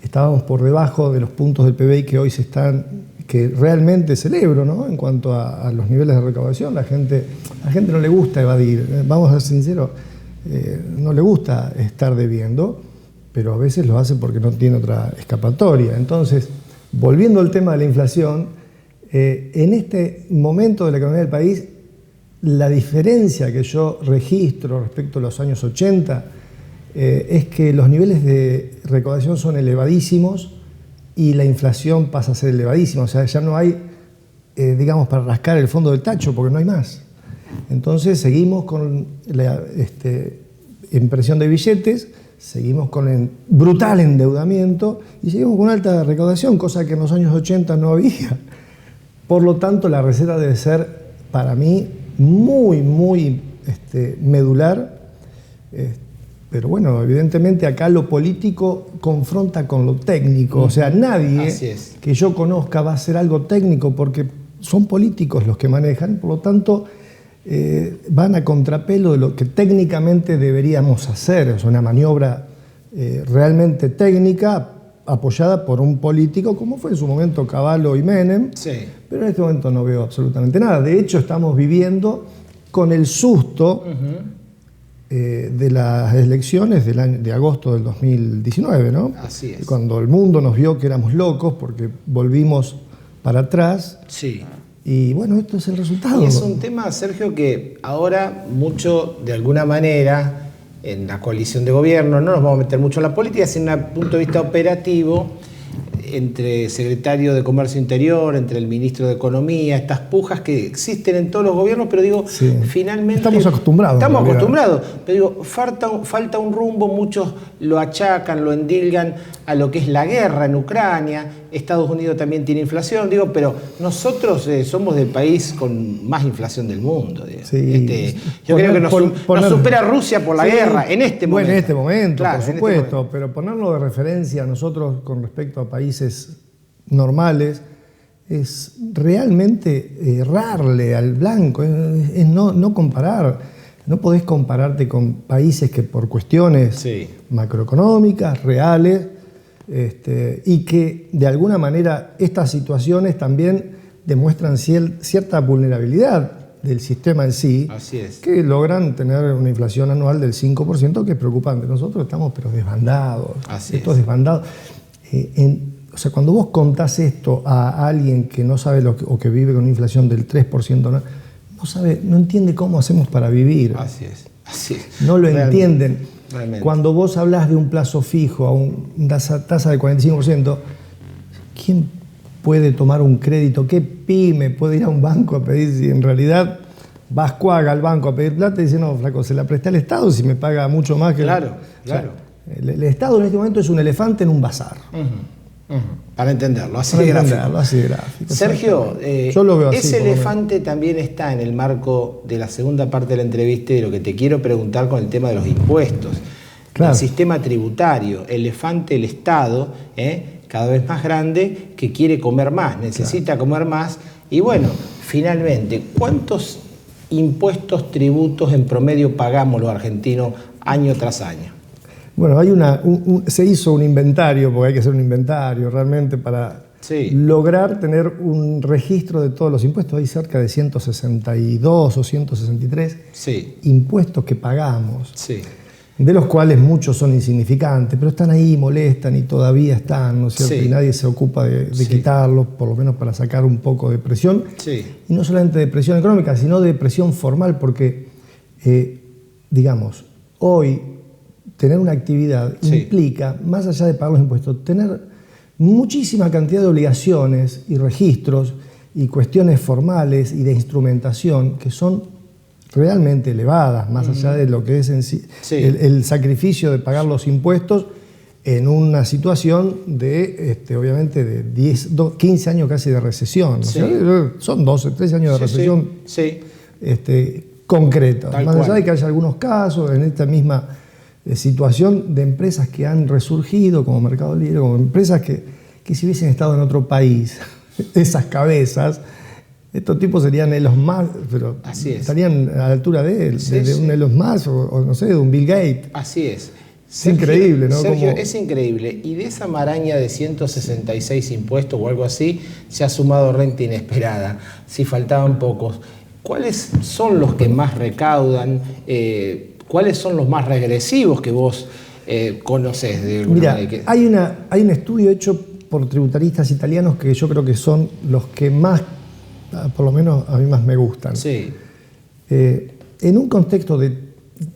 estábamos por debajo de los puntos del PBI que hoy que realmente celebro, ¿no? En cuanto a los niveles de recaudación, a la gente no le gusta evadir, vamos a ser sinceros, no le gusta estar debiendo, pero a veces lo hace porque no tiene otra escapatoria. Entonces, volviendo al tema de la inflación, en este momento de la economía del país, la diferencia que yo registro respecto a los años 80 es que los niveles de recaudación son elevadísimos y la inflación pasa a ser elevadísima. O sea, ya no hay, digamos, para rascar el fondo del tacho porque no hay más. Entonces seguimos con la impresión de billetes, seguimos con el brutal endeudamiento y seguimos con alta recaudación, cosa que en los años 80 no había. Por lo tanto, la receta debe ser, para mí, muy, muy medular. Pero bueno, evidentemente acá lo político confronta con lo técnico. O sea, nadie que yo conozca va a hacer algo técnico porque son políticos los que manejan. Por lo tanto, van a contrapelo de lo que técnicamente deberíamos hacer. Es una maniobra realmente técnica apoyada por un político como fue en su momento Cavallo y Menem, pero en este momento no veo absolutamente nada. De hecho, estamos viviendo con el susto de las elecciones de agosto del 2019, ¿no? Así es. Cuando el mundo nos vio que éramos locos porque volvimos para atrás. Sí. Y bueno, esto es el resultado. Y es un tema, Sergio, que ahora mucho, de alguna manera, en la coalición de gobierno, no nos vamos a meter mucho en la política, sino desde un punto de vista operativo, entre secretario de Comercio Interior, entre el ministro de Economía, estas pujas que existen en todos los gobiernos, pero digo, finalmente... Estamos acostumbrados. Estamos acostumbrados, pero digo, falta un rumbo, muchos lo achacan, lo endilgan a lo que es la guerra en Ucrania, Estados Unidos también tiene inflación, digo, pero nosotros somos el país con más inflación del mundo. Yo creo que nos supera Rusia por la guerra, en este momento. Bueno, en este momento, claro, por supuesto, pero ponerlo de referencia a nosotros con respecto a países normales es realmente errarle al blanco, es no comparar. No podés compararte con países que por cuestiones macroeconómicas, reales, y que de alguna manera estas situaciones también demuestran cierta vulnerabilidad del sistema en sí. Así es. Que logran tener una inflación anual del 5%, que es preocupante. Nosotros estamos pero desbandados. Esto es desbandado. O sea, cuando vos contás esto a alguien que no sabe o que vive con una inflación del 3%, no entiende cómo hacemos para vivir. Así es. No lo entienden. Realmente. Cuando vos hablas de un plazo fijo a una tasa del 45%, ¿quién puede tomar un crédito? ¿Qué pyme puede ir a un banco a pedir? Si en realidad vas cuaga al banco a pedir plata y dice, no, flaco, se la presté al Estado si me paga mucho más que... Claro. O sea, el Estado en este momento es un elefante en un bazar. Para entenderlo, así de gráfico. Sergio, yo lo veo así, ese elefante también está en el marco de la segunda parte de la entrevista y de lo que te quiero preguntar con el tema de los impuestos. El sistema tributario, elefante el Estado, cada vez más grande, que quiere comer más, necesita comer más. Y bueno, finalmente, ¿cuántos impuestos, tributos en promedio pagamos los argentinos año tras año? Bueno, se hizo un inventario, porque hay que hacer un inventario realmente para lograr tener un registro de todos los impuestos. Hay cerca de 162 o 163 impuestos que pagamos, de los cuales muchos son insignificantes, pero están ahí, molestan y todavía están, ¿no es cierto? Y nadie se ocupa de quitarlos, por lo menos para sacar un poco de presión. Y no solamente de presión económica, sino de presión formal, porque, digamos, hoy tener una actividad implica, más allá de pagar los impuestos, tener muchísima cantidad de obligaciones y registros y cuestiones formales y de instrumentación que son realmente elevadas, más allá de lo que es en sí, el sacrificio de pagar los impuestos en una situación de, obviamente, de 15 años casi de recesión. Son 12, 13 años de recesión concreta. Más allá de que haya algunos casos en esta misma situación de empresas que han resurgido como Mercado Libre, como empresas que si hubiesen estado en otro país, esas cabezas, estos tipos serían Elon Musk, pero estarían a la altura de él, de un Elon Musk o no sé, de un Bill Gates. Así es. Sergio, increíble, ¿no? Sergio, es increíble. Y de esa maraña de 166 impuestos o algo así, se ha sumado renta inesperada. Si faltaban pocos. ¿Cuáles son los que más recaudan? ¿Cuáles son los más regresivos que vos conocés? Mira, hay un estudio hecho por tributaristas italianos que yo creo que son los que más, por lo menos a mí más me gustan. En un contexto de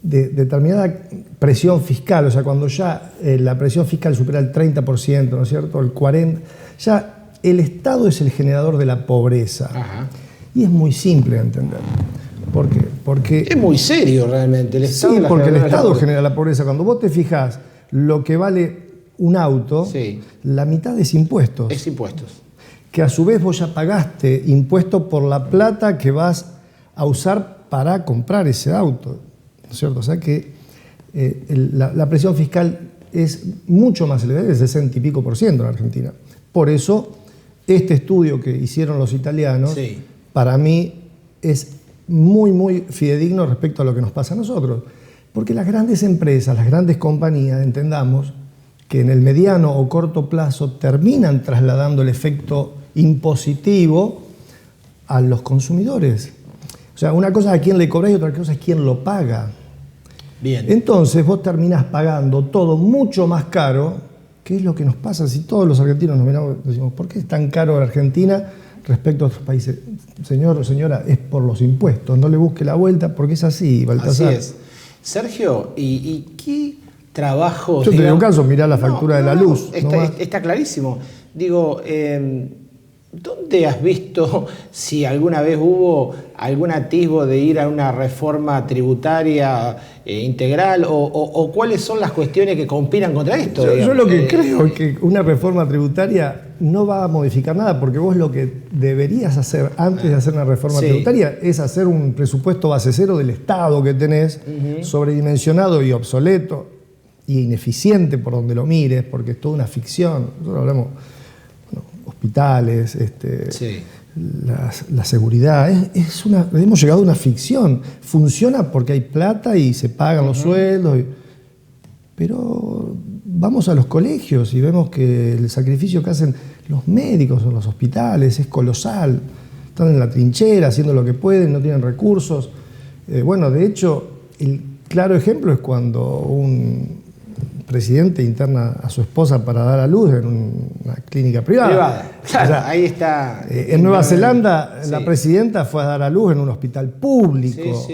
determinada presión fiscal, o sea, cuando ya la presión fiscal supera el 30%, ¿no es cierto?, el 40%, ya el Estado es el generador de la pobreza. Y es muy simple de entender. ¿Por qué? Porque es muy serio realmente. El Estado porque el Estado genera la pobreza. Cuando vos te fijás lo que vale un auto, la mitad es impuestos. Es impuestos. Que a su vez vos ya pagaste impuestos por la plata que vas a usar para comprar ese auto, ¿no es cierto? O sea que la presión fiscal es mucho más elevada, del 60 y pico % en Argentina. Por eso, este estudio que hicieron los italianos, para mí es muy, muy fidedigno respecto a lo que nos pasa a nosotros. Porque las grandes empresas, las grandes compañías, entendamos que en el mediano o corto plazo terminan trasladando el efecto impositivo a los consumidores. O sea, una cosa es a quién le cobras y otra cosa es quién lo paga. Bien. Entonces vos terminás pagando todo mucho más caro, que es lo que nos pasa si todos los argentinos nos miramos y decimos, ¿por qué es tan caro la Argentina respecto a otros países? Señor o señora, es por los impuestos, no le busque la vuelta porque es así, Baltasar. Así es. Sergio, ¿y qué trabajo? Yo te digo un caso, mirá la factura de la luz. Está clarísimo. Digo, ¿dónde has visto si alguna vez hubo algún atisbo de ir a una reforma tributaria integral o cuáles son las cuestiones que conspiran contra esto? Yo lo que creo es que una reforma tributaria no va a modificar nada, porque vos lo que deberías hacer antes de hacer una reforma tributaria es hacer un presupuesto base cero del Estado que tenés, sobredimensionado y obsoleto y ineficiente por donde lo mires, porque es toda una ficción. Nosotros hablamos hospitales, la seguridad, hemos llegado a una ficción. Funciona porque hay plata y se pagan los sueldos, pero vamos a los colegios y vemos que el sacrificio que hacen los médicos en los hospitales es colosal. Están en la trinchera haciendo lo que pueden, no tienen recursos. De hecho, el claro ejemplo es cuando un presidente interna a su esposa para dar a luz en una clínica privada. Claro, o sea, ahí está. En Nueva Zelanda la presidenta fue a dar a luz en un hospital público.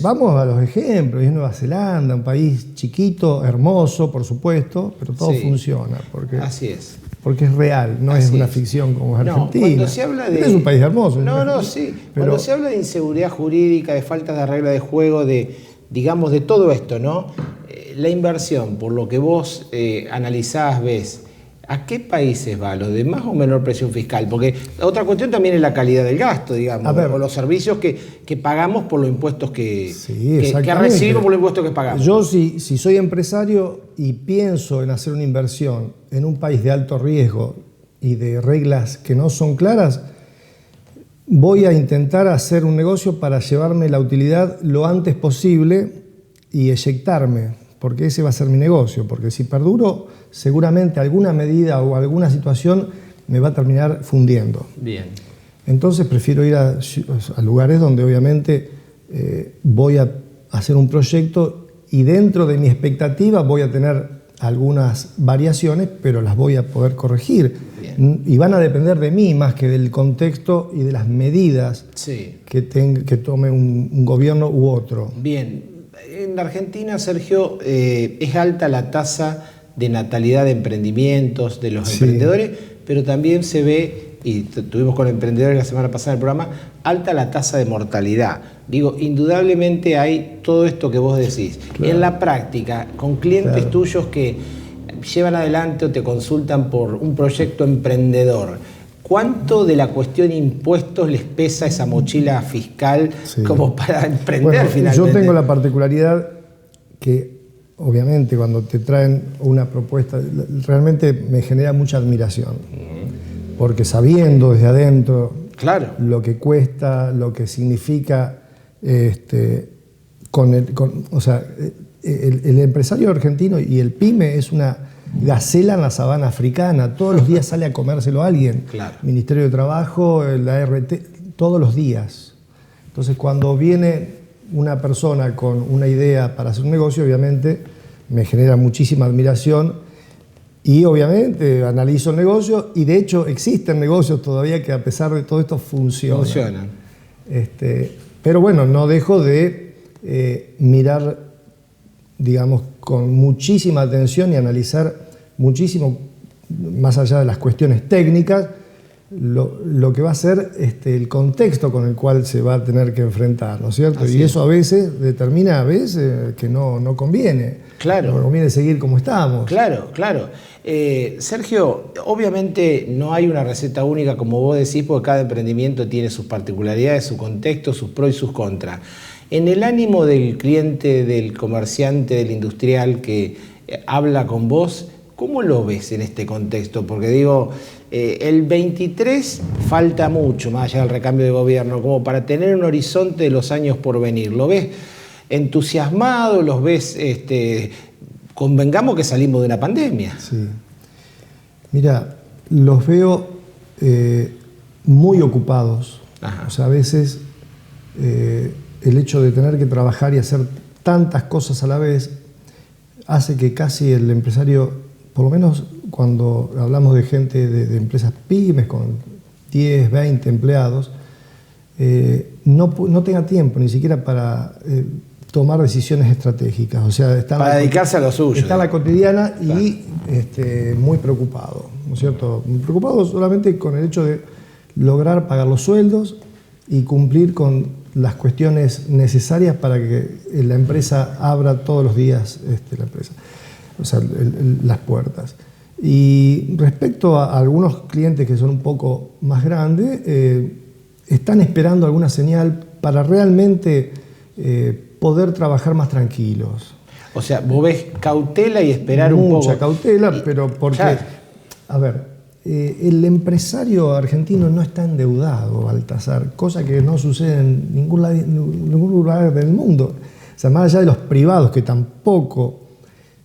Vamos a los ejemplos. Es Nueva Zelanda, un país chiquito, hermoso, por supuesto, pero todo funciona. Así es. Porque es real, no es una ficción como es Argentina. Cuando se habla de... Es un país hermoso. Cuando se habla de inseguridad jurídica, de falta de regla de juego, de todo esto, ¿no? La inversión, por lo que vos analizás, ves, ¿a qué países va? ¿Los de más o menor presión fiscal? Porque otra cuestión también es la calidad del gasto, digamos, o los servicios que pagamos por los impuestos que recibimos por los impuestos que pagamos. Yo, si soy empresario y pienso en hacer una inversión en un país de alto riesgo y de reglas que no son claras, voy a intentar hacer un negocio para llevarme la utilidad lo antes posible y eyectarme, porque ese va a ser mi negocio, porque si perduro, seguramente alguna medida o alguna situación me va a terminar fundiendo. Bien. Entonces prefiero ir a lugares donde obviamente voy a hacer un proyecto y dentro de mi expectativa voy a tener algunas variaciones, pero las voy a poder corregir. Bien. Y van a depender de mí más que del contexto y de las medidas que tome un gobierno u otro. Bien. En Argentina, Sergio, es alta la tasa de natalidad de emprendimientos, de los emprendedores, pero también se ve, y tuvimos con emprendedores la semana pasada en el programa, alta la tasa de mortalidad. Digo, indudablemente hay todo esto que vos decís. Claro. En la práctica, con clientes tuyos que llevan adelante o te consultan por un proyecto emprendedor, ¿cuánto de la cuestión impuestos les pesa esa mochila fiscal como para emprender finalmente? Yo tengo la particularidad que, obviamente, cuando te traen una propuesta, realmente me genera mucha admiración. Porque sabiendo desde adentro lo que cuesta, lo que significa, el empresario argentino y el pyme es una gacela en la sabana africana, todos los días sale a comérselo a alguien. Ministerio de Trabajo, la RT, todos los días. Entonces, cuando viene una persona con una idea para hacer un negocio, obviamente me genera muchísima admiración y obviamente analizo el negocio y de hecho existen negocios todavía que a pesar de todo esto funcionan. Pero bueno, no dejo de mirar, digamos, con muchísima atención y analizar muchísimo, más allá de las cuestiones técnicas, lo que va a ser el contexto con el cual se va a tener que enfrentar, ¿no es cierto? Y eso a veces determina que no conviene. No conviene seguir como estamos. Claro. Sergio, obviamente no hay una receta única, como vos decís, porque cada emprendimiento tiene sus particularidades, su contexto, sus pros y sus contras. En el ánimo del cliente, del comerciante, del industrial que habla con vos, ¿cómo lo ves en este contexto? Porque digo, el 23 falta mucho, más allá del recambio de gobierno, como para tener un horizonte de los años por venir. ¿Lo ves entusiasmado? ¿Los ves convengamos que salimos de una pandemia. Sí. Mira, los veo muy ocupados. Ajá. O sea, a veces el hecho de tener que trabajar y hacer tantas cosas a la vez hace que casi el empresario, por lo menos cuando hablamos de gente de empresas pymes con 10, 20 empleados, no tenga tiempo ni siquiera para tomar decisiones estratégicas. O sea, para dedicarse a lo suyo. Está en la cotidiana y muy preocupado, ¿no es cierto? Preocupado solamente con el hecho de lograr pagar los sueldos y cumplir con las cuestiones necesarias para que la empresa abra todos los días las puertas. Y respecto a algunos clientes que son un poco más grandes, están esperando alguna señal para realmente poder trabajar más tranquilos. O sea, vos ves cautela y esperar un poco. Mucha cautela, pero porque, claro. A ver, el empresario argentino no está endeudado, Baltasar, cosa que no sucede en ningún lugar del mundo. O sea, más allá de los privados, que tampoco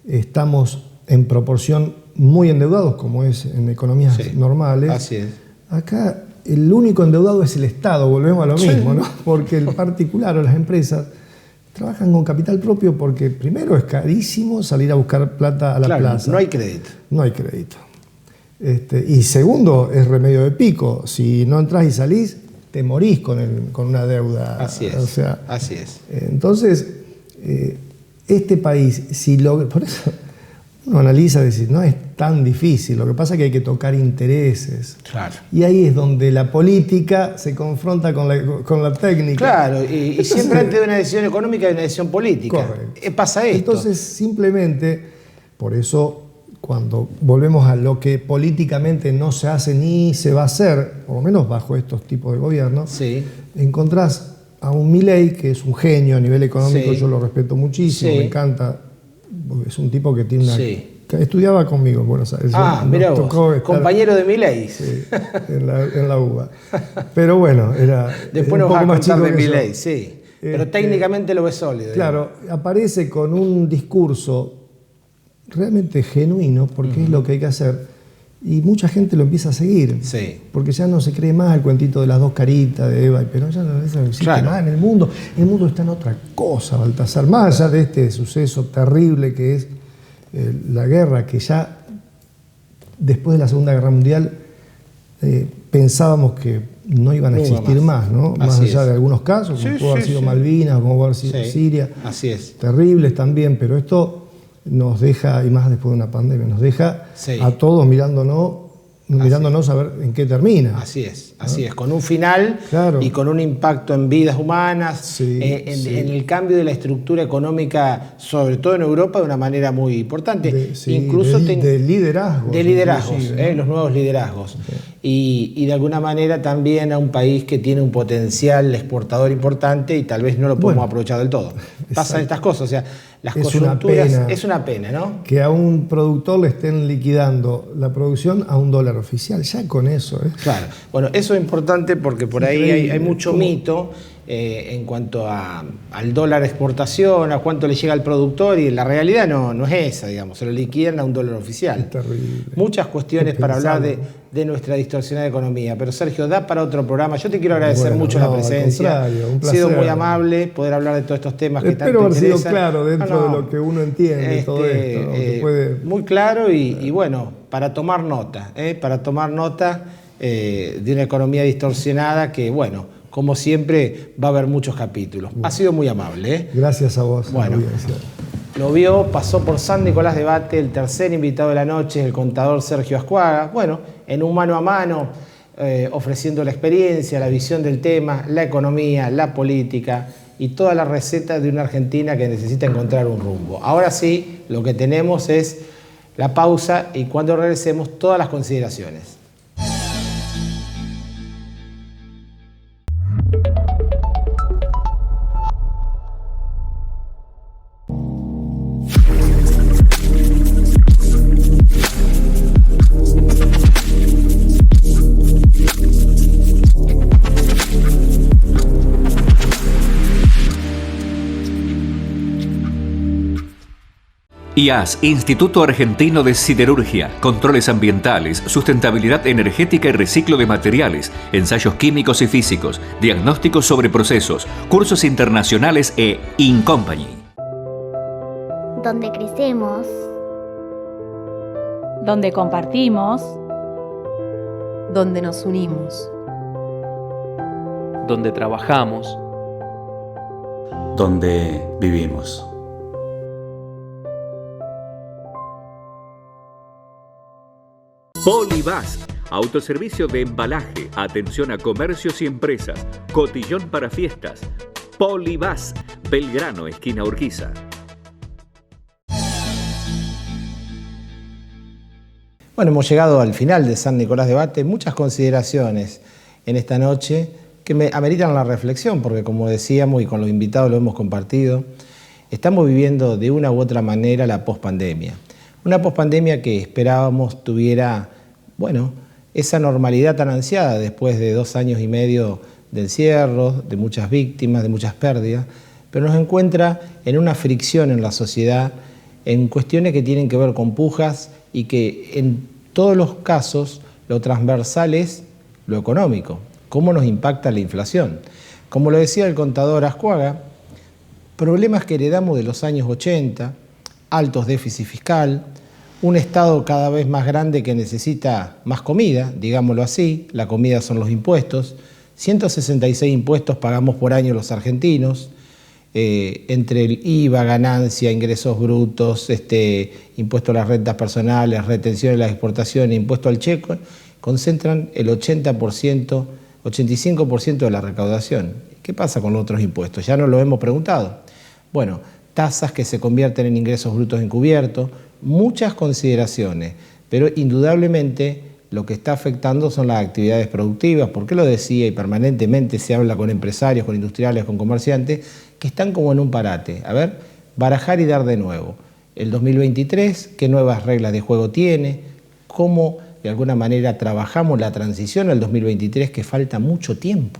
estamos en proporción muy endeudados, como es en economías normales. Así es. Acá el único endeudado es el Estado, volvemos a lo mismo, ¿no? Porque el particular o las empresas trabajan con capital propio porque primero es carísimo salir a buscar plata a la plaza. No hay crédito. No hay crédito. Y segundo, es remedio de pico. Si no entras y salís, te morís con una deuda. Así es. O sea, así es. Entonces, este país, por eso uno analiza y dice, no es tan difícil. Lo que pasa es que hay que tocar intereses. Claro. Y ahí es donde la política se confronta con la técnica. Claro, y siempre antes de una decisión económica hay una decisión política. Correcto. Pasa esto. Entonces, simplemente, por eso, cuando volvemos a lo que políticamente no se hace ni se va a hacer, por lo menos bajo estos tipos de gobierno, encontrás a un Milei, que es un genio a nivel económico, yo lo respeto muchísimo, me encanta, es un tipo que tiene estudiaba conmigo en Buenos Aires. Mirá vos, compañero de Milei. Sí, en la UBA. Pero bueno, era después nos va a contar de Milei, sí. Pero técnicamente lo ves sólido. Claro, aparece con un discurso realmente genuino, porque es lo que hay que hacer, y mucha gente lo empieza a seguir, porque ya no se cree más el cuentito de las dos caritas de Eva y Perón, ya no existe más en el mundo. El mundo está en otra cosa, Baltasar, más allá de este suceso terrible que es la guerra, que ya después de la Segunda Guerra Mundial pensábamos que no iban a existir más, ¿no? Más allá de algunos casos, como pudo haber sido Malvinas, como pudo haber sido Siria, terribles también, pero esto nos deja, y más después de una pandemia, nos deja a todos mirándonos a ver en qué termina. Así es, con un final y con un impacto en vidas humanas, en el cambio de la estructura económica, sobre todo en Europa, de una manera muy importante. Incluso de liderazgos. De liderazgos, los nuevos liderazgos. Y de alguna manera también a un país que tiene un potencial exportador importante y tal vez no lo podemos aprovechar del todo. Pasan estas cosas, o sea, las coyunturas. Es una pena, ¿no? Que a un productor le estén liquidando la producción a $1 oficial, ya con eso. Claro, bueno, eso es importante porque por ahí hay mucho mito en cuanto al dólar exportación, a cuánto le llega al productor, y la realidad no es esa, digamos, se lo liquidan a $1 oficial. Es terrible. Muchas cuestiones para hablar de nuestra distorsionada economía, pero Sergio, da para otro programa. Yo te quiero agradecer mucho la presencia. Un placer. Ha sido muy amable poder hablar de todos estos temas que tanto interesan. Espero haber sido claro dentro de lo que uno entiende todo esto, ¿no? Muy claro y bueno, para tomar nota de una economía distorsionada que, bueno, como siempre, va a haber muchos capítulos. Ha sido muy amable. Gracias a vos. Bueno, lo pasó por San Nicolás Debate, el tercer invitado de la noche, el contador Sergio Ascuaga. Bueno, en un mano a mano, ofreciendo la experiencia, la visión del tema, la economía, la política y toda la receta de una Argentina que necesita encontrar un rumbo. Ahora sí, lo que tenemos es la pausa y cuando regresemos, todas las consideraciones. IAS, Instituto Argentino de Siderurgia, controles ambientales, sustentabilidad energética y reciclo de materiales, ensayos químicos y físicos, diagnósticos sobre procesos, cursos internacionales e Incompany. Donde crecemos, donde compartimos, donde nos unimos, donde trabajamos, donde vivimos. Polibás, autoservicio de embalaje, atención a comercios y empresas, cotillón para fiestas. Polibás, Belgrano, esquina Urquiza. Bueno, hemos llegado al final de San Nicolás Debate. Muchas consideraciones en esta noche que ameritan la reflexión, porque como decíamos y con los invitados lo hemos compartido, estamos viviendo de una u otra manera la pospandemia. Una pospandemia que esperábamos tuviera, bueno, esa normalidad tan ansiada después de 2 años y medio de encierro, de muchas víctimas, de muchas pérdidas, pero nos encuentra en una fricción en la sociedad, en cuestiones que tienen que ver con pujas y que en todos los casos lo transversal es lo económico, cómo nos impacta la inflación. Como lo decía el contador Ascuaga, problemas que heredamos de los años 80, altos déficit fiscal, un Estado cada vez más grande que necesita más comida, digámoslo así, la comida son los impuestos, 166 impuestos pagamos por año los argentinos, entre el IVA, ganancia, ingresos brutos, impuesto a las rentas personales, retención de las exportaciones, impuesto al cheque, concentran el 80%, 85% de la recaudación. ¿Qué pasa con los otros impuestos? Ya nos lo hemos preguntado. Bueno, tasas que se convierten en ingresos brutos encubiertos, muchas consideraciones, pero indudablemente lo que está afectando son las actividades productivas. ¿Por qué lo decía? Y permanentemente se habla con empresarios, con industriales, con comerciantes, que están como en un parate. A ver, barajar y dar de nuevo. El 2023, ¿qué nuevas reglas de juego tiene? ¿Cómo de alguna manera trabajamos la transición al 2023, que falta mucho tiempo?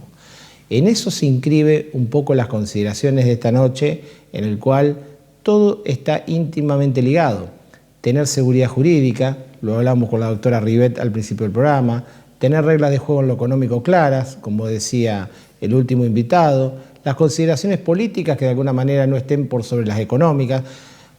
En eso se inscribe un poco las consideraciones de esta noche, en el cual todo está íntimamente ligado. Tener seguridad jurídica, lo hablamos con la doctora Rivet al principio del programa, tener reglas de juego en lo económico claras, como decía el último invitado, las consideraciones políticas que de alguna manera no estén por sobre las económicas,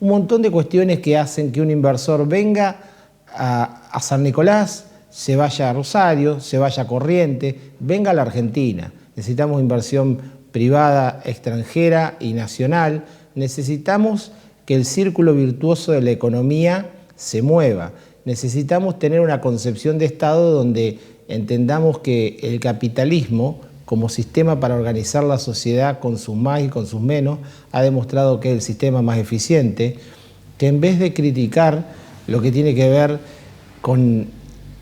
un montón de cuestiones que hacen que un inversor venga a San Nicolás, se vaya a Rosario, se vaya a Corrientes, venga a la Argentina. Necesitamos inversión privada, extranjera y nacional. Necesitamos que el círculo virtuoso de la economía se mueva. Necesitamos tener una concepción de Estado donde entendamos que el capitalismo, como sistema para organizar la sociedad con sus más y con sus menos, ha demostrado que es el sistema más eficiente, que en vez de criticar lo que tiene que ver con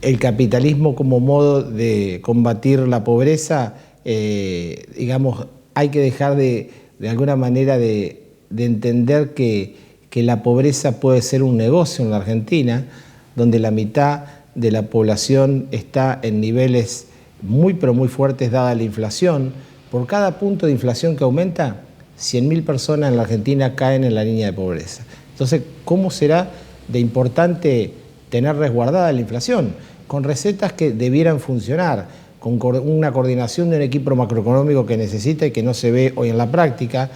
el capitalismo como modo de combatir la pobreza, digamos, hay que dejar de alguna manera de entender que la pobreza puede ser un negocio en la Argentina, donde la mitad de la población está en niveles muy pero muy fuertes dada la inflación. Por cada punto de inflación que aumenta, 100.000 personas en la Argentina caen en la línea de pobreza. Entonces, ¿cómo será de importante tener resguardada la inflación? Con recetas que debieran funcionar, con una coordinación de un equipo macroeconómico que necesita y que no se ve hoy en la práctica,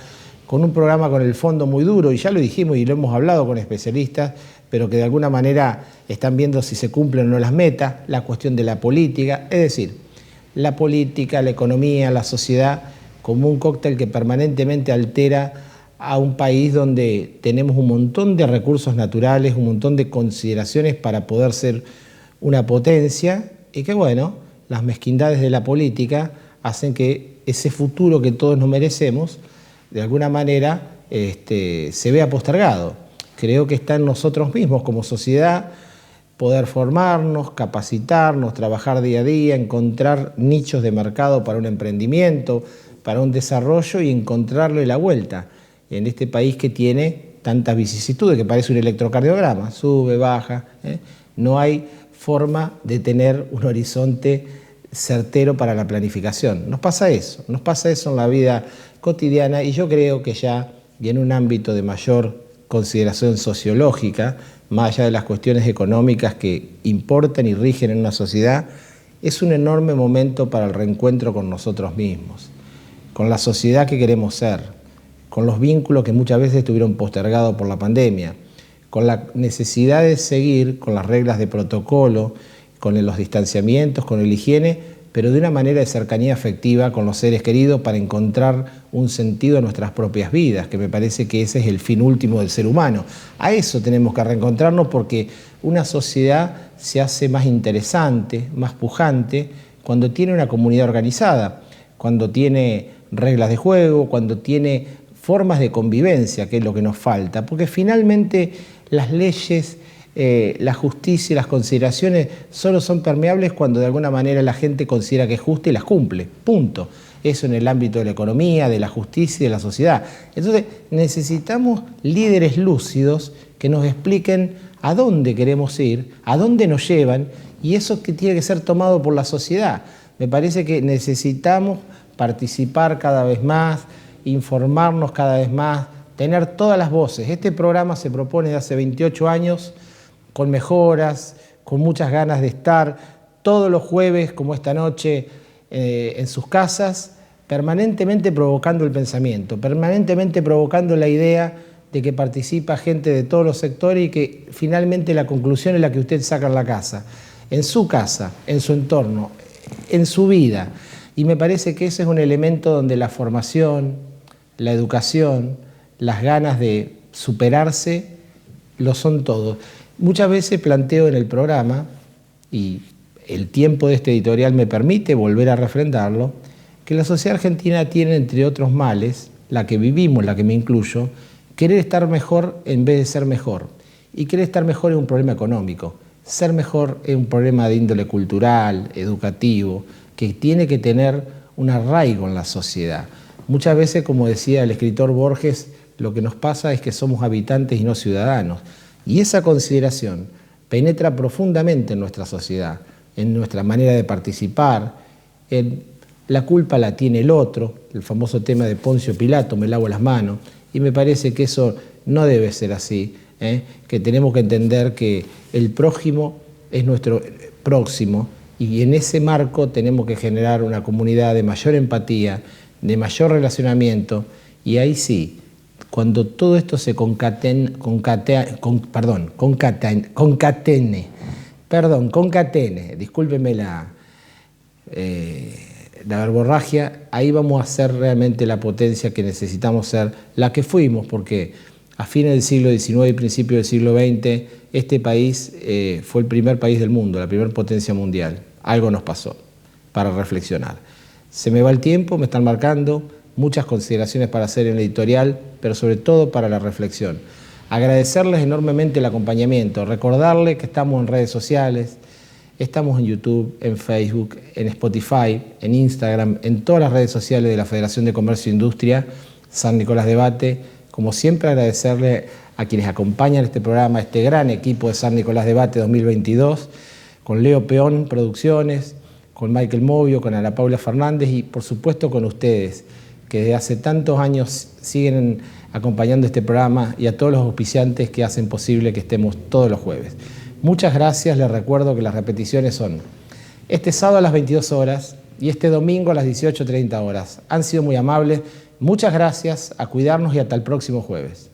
con un programa con el fondo muy duro, y ya lo dijimos y lo hemos hablado con especialistas, pero que de alguna manera están viendo si se cumplen o no las metas, la cuestión de la política, es decir, la política, la economía, la sociedad, como un cóctel que permanentemente altera a un país donde tenemos un montón de recursos naturales, un montón de consideraciones para poder ser una potencia, y que bueno, las mezquindades de la política hacen que ese futuro que todos nos merecemos, de alguna manera, se vea postergado. Creo que está en nosotros mismos como sociedad poder formarnos, capacitarnos, trabajar día a día, encontrar nichos de mercado para un emprendimiento, para un desarrollo y encontrarle la vuelta en este país que tiene tantas vicisitudes, que parece un electrocardiograma, sube, baja, no hay forma de tener un horizonte certero para la planificación. Nos pasa eso en la vida cotidiana, y yo creo que ya, y en un ámbito de mayor consideración sociológica, más allá de las cuestiones económicas que importan y rigen en una sociedad, es un enorme momento para el reencuentro con nosotros mismos, con la sociedad que queremos ser, con los vínculos que muchas veces estuvieron postergados por la pandemia, con la necesidad de seguir con las reglas de protocolo, con los distanciamientos, con la higiene, pero de una manera de cercanía afectiva con los seres queridos para encontrar un sentido a nuestras propias vidas, que me parece que ese es el fin último del ser humano. A eso tenemos que reencontrarnos porque una sociedad se hace más interesante, más pujante, cuando tiene una comunidad organizada, cuando tiene reglas de juego, cuando tiene formas de convivencia, que es lo que nos falta, porque finalmente las leyes, la justicia y las consideraciones solo son permeables cuando de alguna manera la gente considera que es justa y las cumple, punto. Eso en el ámbito de la economía, de la justicia y de la sociedad. Entonces necesitamos líderes lúcidos que nos expliquen a dónde queremos ir, a dónde nos llevan, y eso que tiene que ser tomado por la sociedad. Me parece que necesitamos participar cada vez más, informarnos cada vez más, tener todas las voces. Este programa se propone de hace 28 años, con mejoras, con muchas ganas de estar todos los jueves, como esta noche, en sus casas, permanentemente provocando el pensamiento, permanentemente provocando la idea de que participa gente de todos los sectores y que finalmente la conclusión es la que usted saca en su casa, en su entorno, en su vida. Y me parece que ese es un elemento donde la formación, la educación, las ganas de superarse, lo son todos. Muchas veces planteo en el programa, y el tiempo de este editorial me permite volver a refrendarlo, que la sociedad argentina tiene, entre otros males, la que vivimos, la que me incluyo, querer estar mejor en vez de ser mejor. Y querer estar mejor es un problema económico. Ser mejor es un problema de índole cultural, educativo, que tiene que tener un arraigo en la sociedad. Muchas veces, como decía el escritor Borges, lo que nos pasa es que somos habitantes y no ciudadanos. Y esa consideración penetra profundamente en nuestra sociedad, en nuestra manera de participar, en la culpa la tiene el otro, el famoso tema de Poncio Pilato, me lavo las manos, y me parece que eso no debe ser así, que tenemos que entender que el prójimo es nuestro próximo, y en ese marco tenemos que generar una comunidad de mayor empatía, de mayor relacionamiento, y ahí sí, cuando todo esto se concatene, discúlpeme la verborragia, ahí vamos a ser realmente la potencia que necesitamos ser, la que fuimos, porque a fines del siglo XIX y principios del siglo XX, este país fue el primer país del mundo, la primera potencia mundial. Algo nos pasó para reflexionar. Se me va el tiempo, me están marcando, muchas consideraciones para hacer en el editorial, pero sobre todo para la reflexión. Agradecerles enormemente el acompañamiento, recordarles que estamos en redes sociales, estamos en YouTube, en Facebook, en Spotify, en Instagram, en todas las redes sociales de la Federación de Comercio e Industria, San Nicolás Debate. Como siempre, agradecerle a quienes acompañan este programa, este gran equipo de San Nicolás Debate 2022, con Leo Peón Producciones, con Michael Movio, con Ana Paula Fernández y por supuesto con ustedes, que desde hace tantos años siguen acompañando este programa, y a todos los auspiciantes que hacen posible que estemos todos los jueves. Muchas gracias, les recuerdo que las repeticiones son este sábado a las 22 horas y este domingo a las 18:30 horas. Han sido muy amables, muchas gracias, a cuidarnos y hasta el próximo jueves.